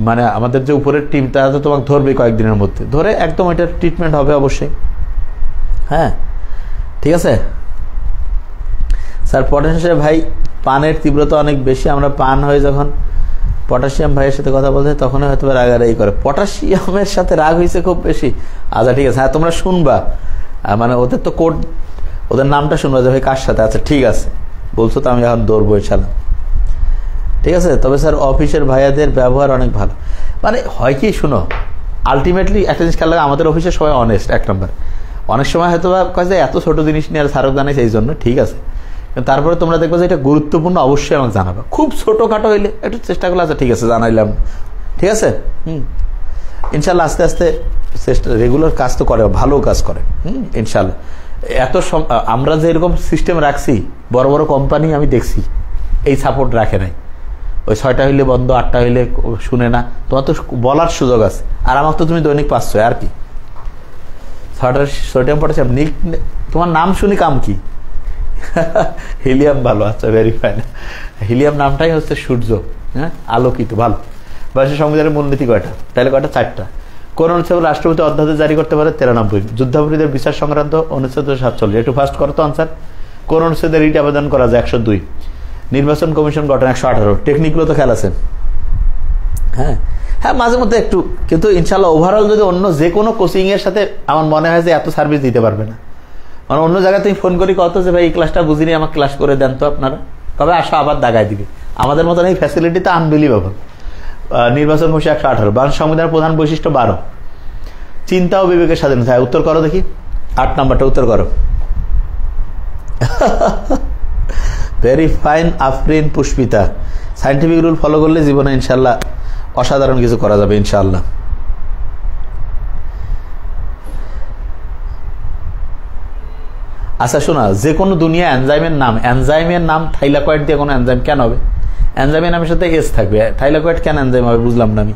মানে আমাদের যে উপরের টিম তারা তো তোমাকে ধরবে কয়েকদিনের মধ্যে, ধরে একদম এটার ট্রিটমেন্ট হবে অবশ্যই। হ্যাঁ ঠিক আছে স্যার। পটাশিয়াম ভাই পানের তীব্রতা অনেক বেশি, আমরা পান হয়ে যখন পটাশিয়াম ভাইয়ের সাথে কথা বলতে তখন হয়তো রাগারাগি করে, পটাশিয়ামের সাথে রাগ হয়েছে খুব বেশি। আচ্ছা ঠিক আছে, হ্যাঁ তোমরা শুনবা, মানে ওদের তো কোড, ওদের নামটা শুনবা যে ভাই কার সাথে। আচ্ছা ঠিক আছে বলছো তো, আমি এখন দৌড়বো ইনশাল্লাহ। ঠিক আছে, তবে স্যার অফিসের ভাইয়াদের ব্যবহার অনেক ভালো, মানে হয় কি শুনো, আলটিমেটলি একটা জিনিস খেয়াল লাগে, আমাদের অফিসের সবাই অনেস্ট, 1 নম্বর। অনেক সময় হয়তো কয় যে এত ছোট জিনিস নিয়ে আর স্মারক জানাইছে এই জন্য, ঠিক আছে, তারপরে তোমরা দেখবো যে এটা গুরুত্বপূর্ণ, অবশ্যই আমাকে জানাবে। খুব ছোটোখাটো হইলে একটু চেষ্টা করলে আচ্ছা ঠিক আছে জানাইলাম, ঠিক আছে। ইনশাল্লাহ আস্তে আস্তে চেষ্টা, রেগুলার কাজ তো করে, ভালো কাজ করে ইনশাল্লাহ। এত আমরা যে এরকম সিস্টেম রাখছি, বড় বড় কোম্পানি আমি দেখছি এই সাপোর্ট রাখে নাই, ওই 6টা হইলে বন্ধ, 8টা হইলে শুনে না, তোমার তো বলার সুযোগ আছে, আর আমার তো তুমি দৈনিক 500 আর কি। সোডিয়াম পটাশিয়াম তোমার নাম শুনি কাম কি? হিলিয়াম। ভালো, আচ্ছা, ভেরি ফাইন। হিলিয়াম নামটাই হচ্ছে সূর্য, হ্যাঁ, আলোকিত। ভালো। বাংলাদেশের সংবিধানের মূলনীতি কয়টা? তাহলে কয়টা? 4টা। কোন অনুচ্ছেদ রাষ্ট্রপতি অধ্যাদেশ জারি করতে পারে? 93। যুদ্ধাপরাধীদের বিচার সংক্রান্ত অনুচ্ছেদ 47। একটু ফার্স্ট করো তো আনসার। কোন অনুচ্ছেদে রিট আবেদন করা যায়? 102। নির্বাচন কমিশন গঠন 118। টেকনিকগুলো তো খেয়াল আছে। হ্যাঁ হ্যাঁ, মাঝে মধ্যে একটু, কিন্তু ইনশাল্লাহ ওভারঅল যদি অন্য যে কোনো কোচিং এর সাথে আমার মনে হয় যে এত সার্ভিস দিতে পারবে না। মানে অন্য জায়গায় তুমি ফোন করি কত যে ভাই এই ক্লাসটা বুঝিনি, আমার ক্লাস করে দেন তো আপনারা, তবে আসো আবার দাগায় দিবে। আমাদের মতন এই ফ্যাসিলিটি তো আনবিলিভেবল। নির্বাচন কমিশন 118। বাংলাদেশ সংবিধানের প্রধান বৈশিষ্ট্য 12। চিন্তা ও বিবেকের স্বাধীনতা। উত্তর করো দেখি, 8 নম্বরটা উত্তর করো। Very fine Afrin Pushpita. Scientific rule follow করলে জীবনে ইনশাল্লাহ অসাধারণ কিছু করা যাবে ইনশাআল্লাহ। আচ্ছা শোনা, যে কোনো দুনিয়া এনজাইমের নাম থাইলাকয়েড দিয়ে কোনো এনজাইম কেন হবে? এনজাইমের নামের সাথে এস থাকবে, থাইলাকয়েড কেন এনজাইম হবে বুঝলাম না আমি।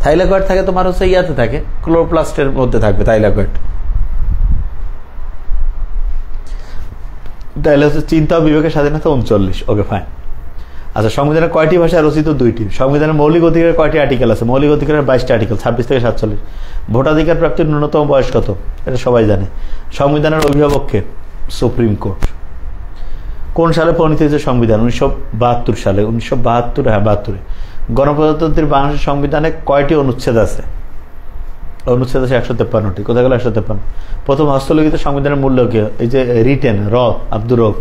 থাইলাকয়েড থাকে তোমার হচ্ছে ইয়াতে থাকে, ক্লোরোপ্লাস্টের মধ্যে থাকবে থাইলাকয়েড। তাহলে হচ্ছে চিন্তা ও বিবেকের স্বাধীনতা 39। Okay fine. আচ্ছা, সংবিধানের কয়টি ভাষায় রচিত? 2টি। সংবিধানের মৌলিক অধিকারের কয়টি আর্টিকেল আছে? মৌলিক অধিকারের 22টি আর্টিকেল, 26 থেকে 47। ভোটাধিকার প্রাপ্তির ন্যূনতম বয়স কত? এটা সবাই জানে। সংবিধানের অভিভাবককে? Supreme court. কোন সালে প্রণীত হয়েছে সংবিধান? 1972 সালে। 1972, হ্যাঁ 72-এ। গণপ্রজাতন্ত্রী বাংলাদেশের সংবিধানে কয়টি অনুচ্ছেদ আছে? অনুচ্ছেদ আছে 153টি। কোথায় গেল 153? প্রথম হস্তলিখিত সংবিধানের মূল্য কি? এই যে রিটেন, আব্দুর রব।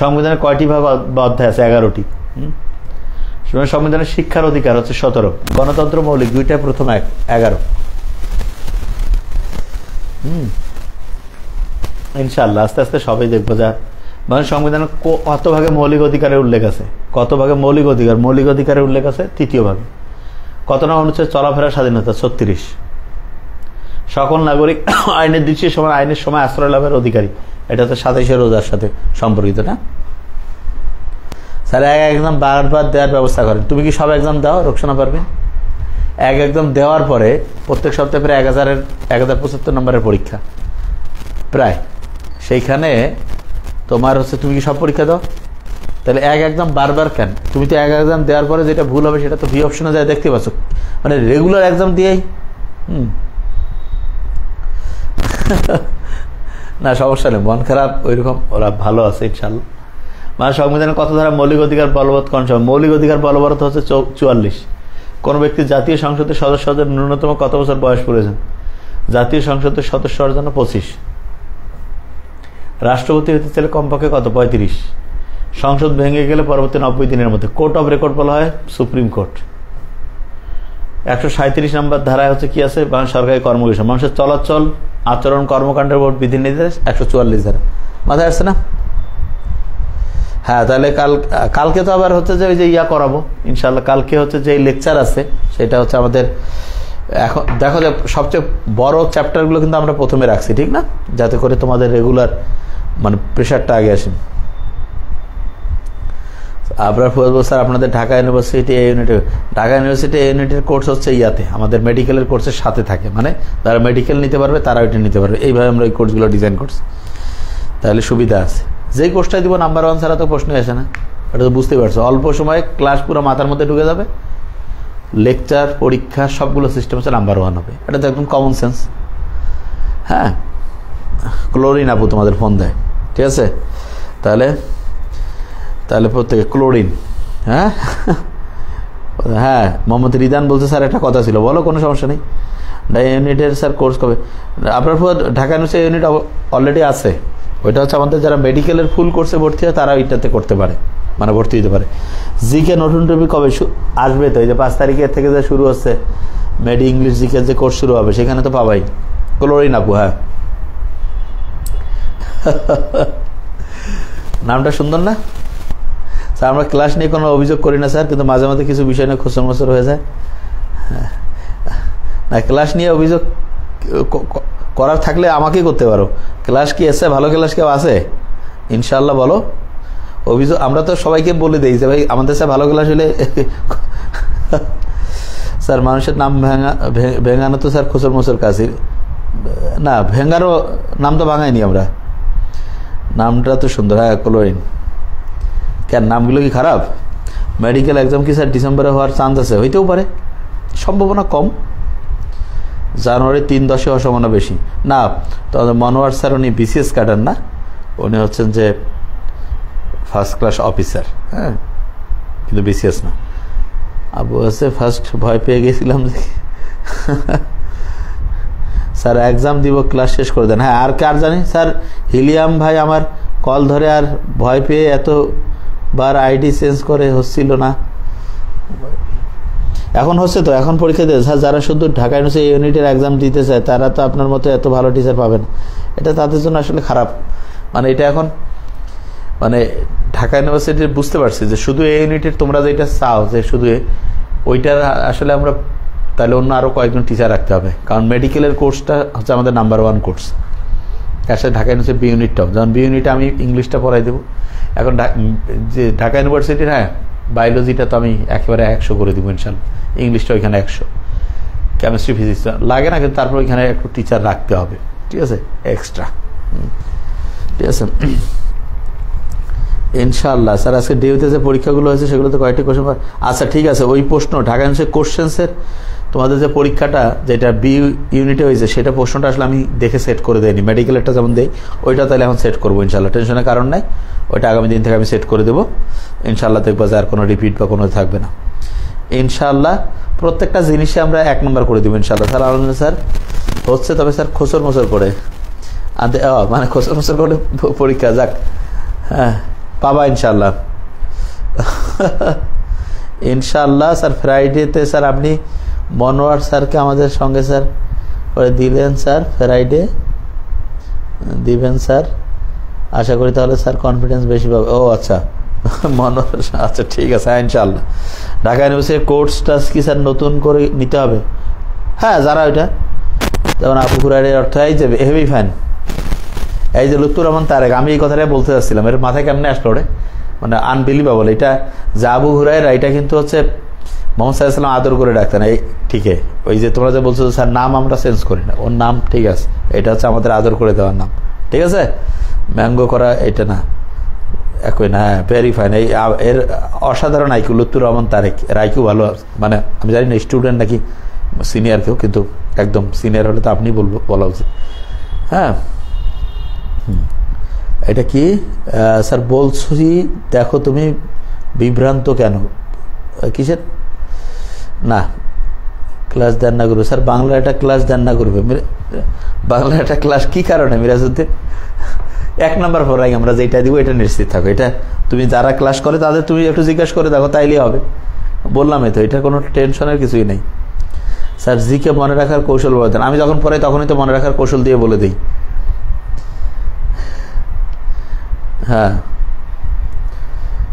সংবিধানের কয়টি ভাগ বা অধ্যায় আছে? 11টি। সংবিধানের শিক্ষার অধিকার হচ্ছে 17। গণতন্ত্র মৌলিক 2টা, প্রথম 11। ইনশাআল্লাহ আস্তে আস্তে সবাই দেখবো। যা মানে সংবিধানের কত ভাগে মৌলিক অধিকারের উল্লেখ আছে? কত ভাগে মৌলিক অধিকারের উল্লেখ আছে? 3য় ভাগে। কত নম্বর অনুচ্ছেদ? চলাফেরার স্বাধীনতা 36। সকল নাগরিক আইনের দৃষ্টির সময় আইনের সময় আশ্রয় লাভের অধিকারী। এটা তো 27 রোজার সাথে সম্পর্কিত না? স্যার এক্সাম বারবার দেওয়ার ব্যবস্থা করেন। তুমি কি সব এক্সাম দাও রোকসানা পারবেন? এক্সাম দেওয়ার পরে প্রত্যেক সপ্তাহে প্রায় 1075 নম্বরের পরীক্ষা প্রায়। সেইখানে তোমার হচ্ছে তুমি কি সব পরীক্ষা দাও? তাহলে এক্সাম বারবার কেন? তুমি তো এক্সাম দেওয়ার পরে যেটা ভুল হবে সেটা তো ভি অপশনে যায় দেখতে পাচ্ছ। মানে রেগুলার এক্সাম দিয়েই না, সমস্যা নেই, মন খারাপ ওইরকম, ওরা ভালো আছে ইনশাল্লাহ। মানে সংবিধানের কত ধারা মৌলিক অধিকার বলবৎ কোন সময়? মৌলিক অধিকার বলবৎ হচ্ছে 44। কোন ব্যক্তি জাতীয় সংসদের সদস্যদের ন্যূনতম কত বছর বয়স প্রয়োজন? জাতীয় সংসদের সদস্য হওয়ার জন্য 25। রাষ্ট্রপতি হতে চাইলে কমপক্ষে কত? 35। সংসদ ভেঙে গেলে পরবর্তী 90 দিনের মধ্যে। কোর্ট অফ রেকর্ড বলা হয় সুপ্রিম কোর্ট। 137 নম্বর ধারায় হচ্ছে কি আছে? বাংলা সরকারি কর্মকমিশন। মানুষের চলাচল, আচরণ, কর্মকাণ্ডের উপর বিধিনির্দেশ 144 ধারা। মাথায় আসছে না? হ্যাঁ, তাহলে কালকে তো আবার হচ্ছে যে ওই যে ইয়া করাবো ইনশাল্লাহ। কালকে হচ্ছে যে লেকচার আছে সেটা হচ্ছে আমাদের এখন দেখো যে সবচেয়ে বড় চ্যাপ্টারগুলো কিন্তু আমরা প্রথমে রাখছি, ঠিক না? যাতে করে তোমাদের রেগুলার মানে প্রেশারটা আগে আসে। আপনার বলবো স্যার আপনাদের ঢাকা ইউনিভার্সিটি এই ইউনিটের কোর্স হচ্ছে ইয়াতে আমাদের মেডিকেলের কোর্সের সাথে থাকে। মানে যারা মেডিকেল নিতে পারবে তারা ওইটা নিতে পারবে। এইভাবে আমরা ওই কোর্সগুলো ডিজাইন করছি, তাহলে সুবিধা আছে। যেই কোর্সটা দিব নাম্বার 1 ছাড়া তো প্রশ্নই আসে না। এটা তো বুঝতেই পারছো, অল্প সময়ে ক্লাস পুরো মাথার মধ্যে ঢুকে যাবে, লেকচার পরীক্ষা সবগুলো সিস্টেম হচ্ছে নাম্বার 1 হবে। এটা তো একদম কমন সেন্স। হ্যাঁ, ক্লোরিন আপু তোমাদের ফোন দেয়, ঠিক আছে? তাহলে প্রত্যেকে ক্লোরিন। হ্যাঁ হ্যাঁ, মোহাম্মদ রিদান বলছে স্যার একটা কথা ছিল, বলো। কোনো সমস্যা নেই। ইউনিটের স্যার কোর্স কবে? আপনার ঢাকা ইউনিভার্সিটি ইউনিট অলরেডি আছে। ওইটা হচ্ছে আমাদের যারা মেডিকেলের ফুল কোর্সে ভর্তি হয় তারা ওইটাতে করতে পারে, মানে ভর্তি হতে পারে। জিকে নতুন টপিক কবে আসবে? তো এই যে 5 তারিখের থেকে যে শুরু হচ্ছে মেডি ইংলিশ জিকে যে কোর্স শুরু হবে সেখানে তো পাবাই। ক্লোরিন আপু, হ্যাঁ নামটা সুন্দর না স্যার? আমরা ক্লাস নিয়ে কোনো অভিযোগ করি না স্যার, কিন্তু মাঝে মাঝে কিছু বিষয় নিয়ে খোঁচর হয়ে যায়। না, ক্লাস নিয়ে অভিযোগ করার থাকলে আমাকেই করতে পারো। ক্লাস কি এসে ভালো ক্লাস কেউ আছে? ইনশাল্লাহ বলো। অভিযোগ আমরা তো সবাইকে বলে দিই যে ভাই আমাদের সাথে ভালো ক্লাস হলে স্যার মানুষের নাম ভেঙানো তো স্যার খোসর মোসর কাছে না, ভেঙ্গারও নাম তো ভাঙাইনি আমরা, নামটা তো সুন্দর। হ্যাঁ ক্লোরিন, কেন নামগুলো কি খারাপ? মেডিকেল এক্সাম কি স্যার ডিসেম্বরে হওয়ার চান্স আছে? হইতেও পারে, সম্ভাবনা কম। জানুয়ারি 3-10 হওয়ার সম্ভাবনা বেশি না। তো মনোয়ার স্যার উনি বিসিএস ক্যাডার না, উনি হচ্ছেন যে ফার্স্ট ক্লাস অফিসার, হ্যাঁ, কিন্তু বিসিএস না। আবু আছে ফার্স্ট ভয় পেয়ে গেছিলাম যে স্যার এক্সাম দিব, ক্লাস শেষ করে দেন। হ্যাঁ, আর কার জানি স্যার, হিলিয়াম ভাই আমার কল ধরে আর ভয় পেয়ে এতবার আইডি চেঞ্জ করে হচ্ছিল না, এখন হচ্ছে তো, এখন পরীক্ষা দিয়ে স্যার যারা শুধু ঢাকা ইউনিভার্সিটি ইউনিটের এক্সাম দিতে চায় তারা তো আপনার মতো এত ভালো টিচার পাবেন, এটা তাদের জন্য আসলে খারাপ। মানে এটা এখন মানে ঢাকা ইউনিভার্সিটির বুঝতে পারছি যে শুধু এই ইউনিটের তোমরা যেটা চাও যে শুধু ওইটার আসলে আমরা তাহলে অন্য আরও কয়েকজন টিচার রাখতে হবে, কারণ মেডিকেলের কোর্সটা হচ্ছে আমাদের নাম্বার 1 কোর্স। আসলে ঢাকা ইউনিভার্সিটি বি ইউনিটটাও, যেমন বি ইউনিটে আমি ইংলিশটা পড়াই দেবো। এখন যে ঢাকা ইউনিভার্সিটির, হ্যাঁ বায়োলজিটা তো আমি একেবারে 100 করে দেবো ইনশাল্লাহ, ইংলিশটা ওইখানে 100, কেমিস্ট্রি ফিজিক্স লাগে না, কিন্তু তারপর ওইখানে একটু টিচার রাখতে হবে, ঠিক আছে, এক্সট্রা, ঠিক আছে ইনশাআল্লাহ। স্যার আজকে ডিউতে যে পরীক্ষাগুলো হয়েছে সেগুলোতে কয়েকটি কোশ্চেন, আচ্ছা ঠিক আছে, ওই প্রশ্ন ঢাকা ইউনিভার্সিটি কোশ্চেন্সের তোমাদের যে পরীক্ষাটা যেটা বি ইউনিটে হয়েছে সেটা প্রশ্নটা আসলে আমি দেখে সেট করে দেয়নি, মেডিকেলেরটা যেমন দেই ওইটা তাহলে এখন সেট করবো ইনশাল্লাহ, টেনশনের কারণ নাই, ওইটা আগামী দিন থেকে আমি সেট করে দেবো ইনশাল্লাহ, দেখবো যে আর কোনো রিপিট বা কোনো থাকবে না ইনশাল্লাহ। প্রত্যেকটা জিনিসে আমরা 1 নম্বর করে দেবো ইনশাল্লাহ। স্যার আলহামদুলিল্লাহ স্যার হচ্ছে, তবে স্যার খোসর মোসর করে মানে খোসর মোসর করে পরীক্ষা যাক, হ্যাঁ পাবা ইনশাল্লাহ ইনশাল্লাহ। স্যার ফ্রাইডেতে স্যার আপনি মনোয়ার স্যারকে আমাদের সঙ্গে স্যার করে দিবেন, স্যার ফ্রাইডে দিবেন স্যার, আশা করি তাহলে স্যার কনফিডেন্স বেশি পাবে। ও আচ্ছা মনোয়ার, আচ্ছা ঠিক আছে, হ্যাঁ ইনশাল্লাহ। ঢাকা ইউনিভার্সিটির কোর্সটা কি স্যার নতুন করে নিতে হবে? হ্যাঁ, যারা ওইটা যেমন আবু হুরায়রার অর্থ এই যে হেভি ফ্যান, এই যে লুৎফুর রহমান তারেক, আমি এই কথাটাই বলতে চাচ্ছিলাম, এর মাথায় কেমনে আসলো ওরে, মানে আনবিলিভেবল। এটা যে আবু হুরায়রা, এটা কিন্তু হচ্ছে মোহাম্মদ সাল্লাল্লাহু আলাইহি ওয়াসাল্লাম আদর করে ডাকতেন, এই ঠিক ওই যে তোমরা যে বলছো স্যার নাম আমরা চেঞ্জ করি না, ওর নাম ঠিক আছে, এটা হচ্ছে আমাদের আদর করে দেওয়ার নাম, ঠিক আছে, ম্যাঙ্গো করা এটা না, একই না, হ্যাঁ ভেরি ফাইন। এই এর অসাধারণ আইকিউ লুৎফুর রহমান তারেক, এর আইকিউ ভালো, মানে আমি জানি না স্টুডেন্ট নাকি সিনিয়র কেউ, কিন্তু একদম সিনিয়র হলে তো আপনি বলা উচিত। হ্যাঁ এটা কি স্যার বলছি, দেখো তুমি বিভ্রান্ত কেন, কিসের না ক্লাস দেন না করবে? স্যার বাংলা একটা ক্লাস দেন না করবে, বাংলা একটা ক্লাস কি কারণে মিরাজউদ্দিন? 1 নম্বর পড়াই আমরা যেটা দিব এটা নিশ্চিত থাকো, এটা তুমি যারা ক্লাস করে তাদের তুমি একটু জিজ্ঞাসা করে দেখো, তাইলেই হবে, বললামই তো, এটা কোনো টেনশনের কিছুই নেই। স্যার জিকে মনে রাখার কৌশল বলে দেন, আমি যখন পড়াই তখনই তো মনে রাখার কৌশল দিয়ে বলে দিই। হ্যাঁ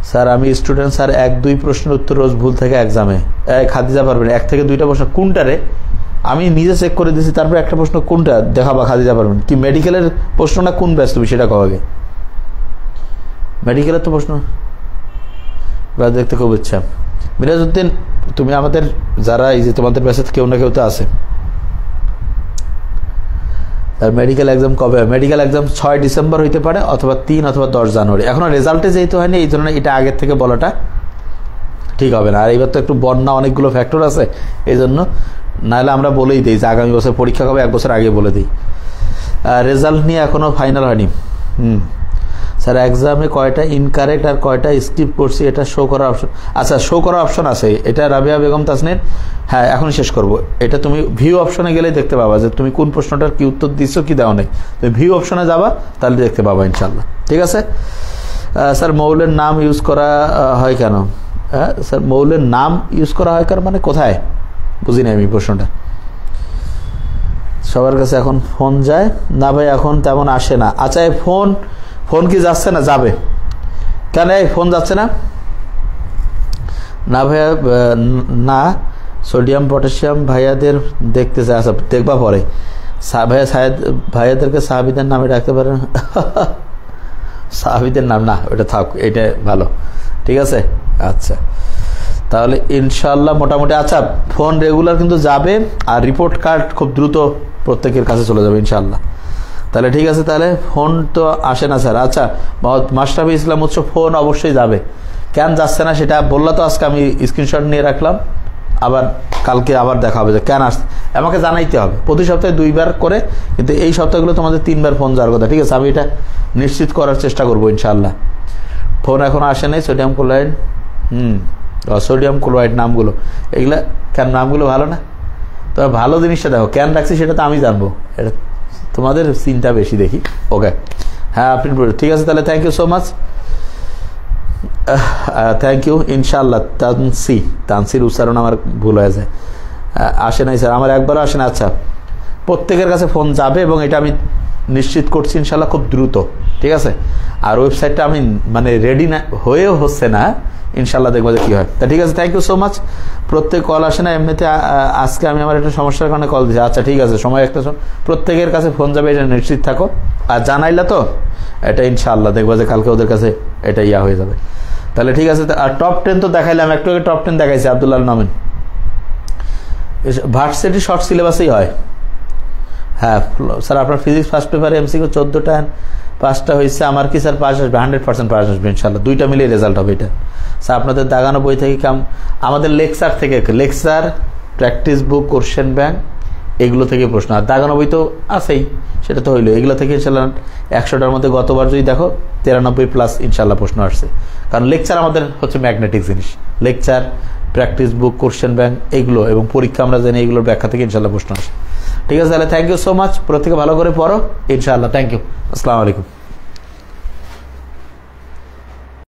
স্যার আমি স্টুডেন্ট স্যার, 1-2 প্রশ্নের উত্তর রোজ ভুল থাকে এক্সামে, খাদিজা পারবেন 1 থেকে 2টা প্রশ্ন কোনটারে আমি নিজে চেক করে দিয়েছি, তারপর একটা প্রশ্ন কোনটা দেখাবা খাদিজা পারবেন কি, মেডিকেলের প্রশ্নটা কোন ব্যাচ তুমি সেটা কবে? মেডিকেলের তো প্রশ্ন দেখতে খুব ইচ্ছা। মিরাজউদ্দিন তুমি আমাদের যারা এই যে তোমাদের ব্যাচে কেউ না কেউ তো আছে, মেডিকেল এক্সাম কবে? মেডিকেল এক্সাম 6 ডিসেম্বর হইতে পারে, অথবা 3 অথবা 10 জানুয়ারি। এখনো রেজাল্টে যেহেতু হয়নি, এই জন্য এটা আগের থেকে বলাটা ঠিক হবে না। আর এবার তো একটু বন্যা অনেকগুলো ফ্যাক্টর আছে, এই জন্য নাহলে আমরা বলেই দিই যে আগামী বছর পরীক্ষা কবে 1 বছর আগে বলে দিই। রেজাল্ট নিয়ে এখনো ফাইনাল হয়নি। স্যার এক্সামে কয়টা ইনকারেক্ট আর কয়টা স্কিপ করছি এটা শো করার অপশন, আচ্ছা শো করার অপশন আছে, এটা রাবিয়া বেগম তাসনির, হ্যাঁ এখনই শেষ করবো। এটা তুমি ভিউ অপশনে গেলেই দেখতে পাবা যে তুমি কোন প্রশ্নটার কি উত্তর দিচ্ছ কি দেওয়া নেই, তুমি ভিউ অপশনে যাবা তাহলে দেখতে পাবা ইনশাল্লাহ, ঠিক আছে। স্যার মৌলের নাম ইউজ করা হয় কেন? হ্যাঁ স্যার মৌলের নাম ইউজ করা হয় কেন মানে কোথায়, বুঝি না আমি প্রশ্নটা। সবার কাছে এখন ফোন যায় না ভাই, এখন তেমন আসে না। আচ্ছা এই ফোন কি যাচ্ছে না? যাবে কেন, এই ফোন যাচ্ছে না? না ভাইয়া না, সোডিয়াম পটাশিয়াম ভাইয়াদের দেখতে চাই, আচ্ছা দেখবা পরে। ভাইয়া ভাইয়াদেরকে সাহাবিদের নামে রাখতে পারেন? সাহাবিদের নাম না, ওটা থাক, এটা ভালো, ঠিক আছে। আচ্ছা তাহলে ইনশাআল্লাহ মোটামুটি আচ্ছা ফোন রেগুলার কিন্তু যাবে আর রিপোর্ট কার্ড খুব দ্রুত প্রত্যেকের কাছে চলে যাবে ইনশাআল্লাহ। তাহলে ঠিক আছে, তাহলে ফোন তো আসে না স্যার। আচ্ছা মাশরাফি ইসলাম উৎস ফোন অবশ্যই যাবে, কেন যাচ্ছে না সেটা বললা তো, আজকে আমি স্ক্রিনশট নিয়ে রাখলাম, আবার কালকে আবার দেখা হবে যে কেন আসছে আমাকে জানাইতে হবে। প্রতি সপ্তাহে 2 বার করে, কিন্তু এই সপ্তাহগুলো তোমাদের 3 বার ফোন যাওয়ার কথা, ঠিক আছে? আমি এটা নিশ্চিত করার চেষ্টা করবো ইনশাআল্লাহ। ফোন এখনো আসে নাই, সোডিয়াম ক্লোরাইড, সোডিয়াম ক্লোরাইড নামগুলো, এগুলা কেন নামগুলো ভালো না? তবে ভালো জিনিসটা দেখো কেন রাখছি সেটা তো আমি জানবো, এটা তোমাদের চিন্তা বেশি দেখি। ওকে, হ্যাঁ আপনি ঠিক আছে, তাহলে thank you so much, thank you ইনশাআল্লাহ। তানসির উচ্চারণ আমার ভুল হয়ে যায়, আসে নাই স্যার, আমার একবারও আসে না। আচ্ছা প্রত্যেকের কাছে ফোন যাবে এবং এটা আমি নিশ্চিত করছি ইনশাআল্লাহ খুব দ্রুত, ঠিক আছে? আর ওয়েবসাইটটা আমি মানে রেডি না হয়েও হচ্ছে না, ইনশাআল্লাহ দেখবো যে কী হয়। তা ঠিক আছে, থ্যাংক ইউ সো মাচ। প্রত্যেক কল আসে না এমনিতে, আজকে আমি আমার একটা সমস্যার কারণে কল দিচ্ছি। আচ্ছা ঠিক আছে, সময় একটা প্রত্যেকের কাছে ফোন যাবে, এটা নিশ্চিত থাকো। আর জানাইলা তো এটা ইনশাআল্লাহ দেখবো যে কালকে ওদের কাছে এটা হয়ে যাবে। তাহলে ঠিক আছে, আর টপ 10 তো দেখাইলাম, একটু আগে টপ 10 দেখাইছি আব্দুল্লাহ নমিন। ভার্সিটি শর্ট সিলেবাসেই হয়। হ্যাঁ স্যার আপনার ফিজিক্স ফার্স্ট পেপারে এমসিকিউ 14টা 5টা হয়েছে, আমার কি স্যার পাস আসবে? 100% পাস আসবে ইনশাআল্লাহ, 2টা মিলিয়ে রেজাল্ট হবে এটা। স্যার আপনাদের দাগানো বই থেকে আমাদের লেকচার থেকে, lecture, practice book, question bank, এগুলো থেকে প্রশ্ন। আর দাগানো বই তো আছেই, সেটা তো হইলো, এগুলো থেকে ইনশাআল্লাহ 100টার মধ্যে গতবার যদি দেখো 93+ ইনশাআল্লাহ প্রশ্ন আসছে। কারণ লেকচার আমাদের হচ্ছে ম্যাগনেটিক জিনিস, lecture, practice book, question bank এগুলো, এবং পরীক্ষা আমরা জানি এগুলোর ব্যাখ্যা থেকে ইনশাআল্লাহ প্রশ্ন আসে। ঠিক আছে, তাহলে থ্যাংক ইউ সো মাচ, প্রত্যেকে ভালো করে পড়ো ইনশাআল্লাহ। থ্যাংক ইউ, আসসালামু আলাইকুম।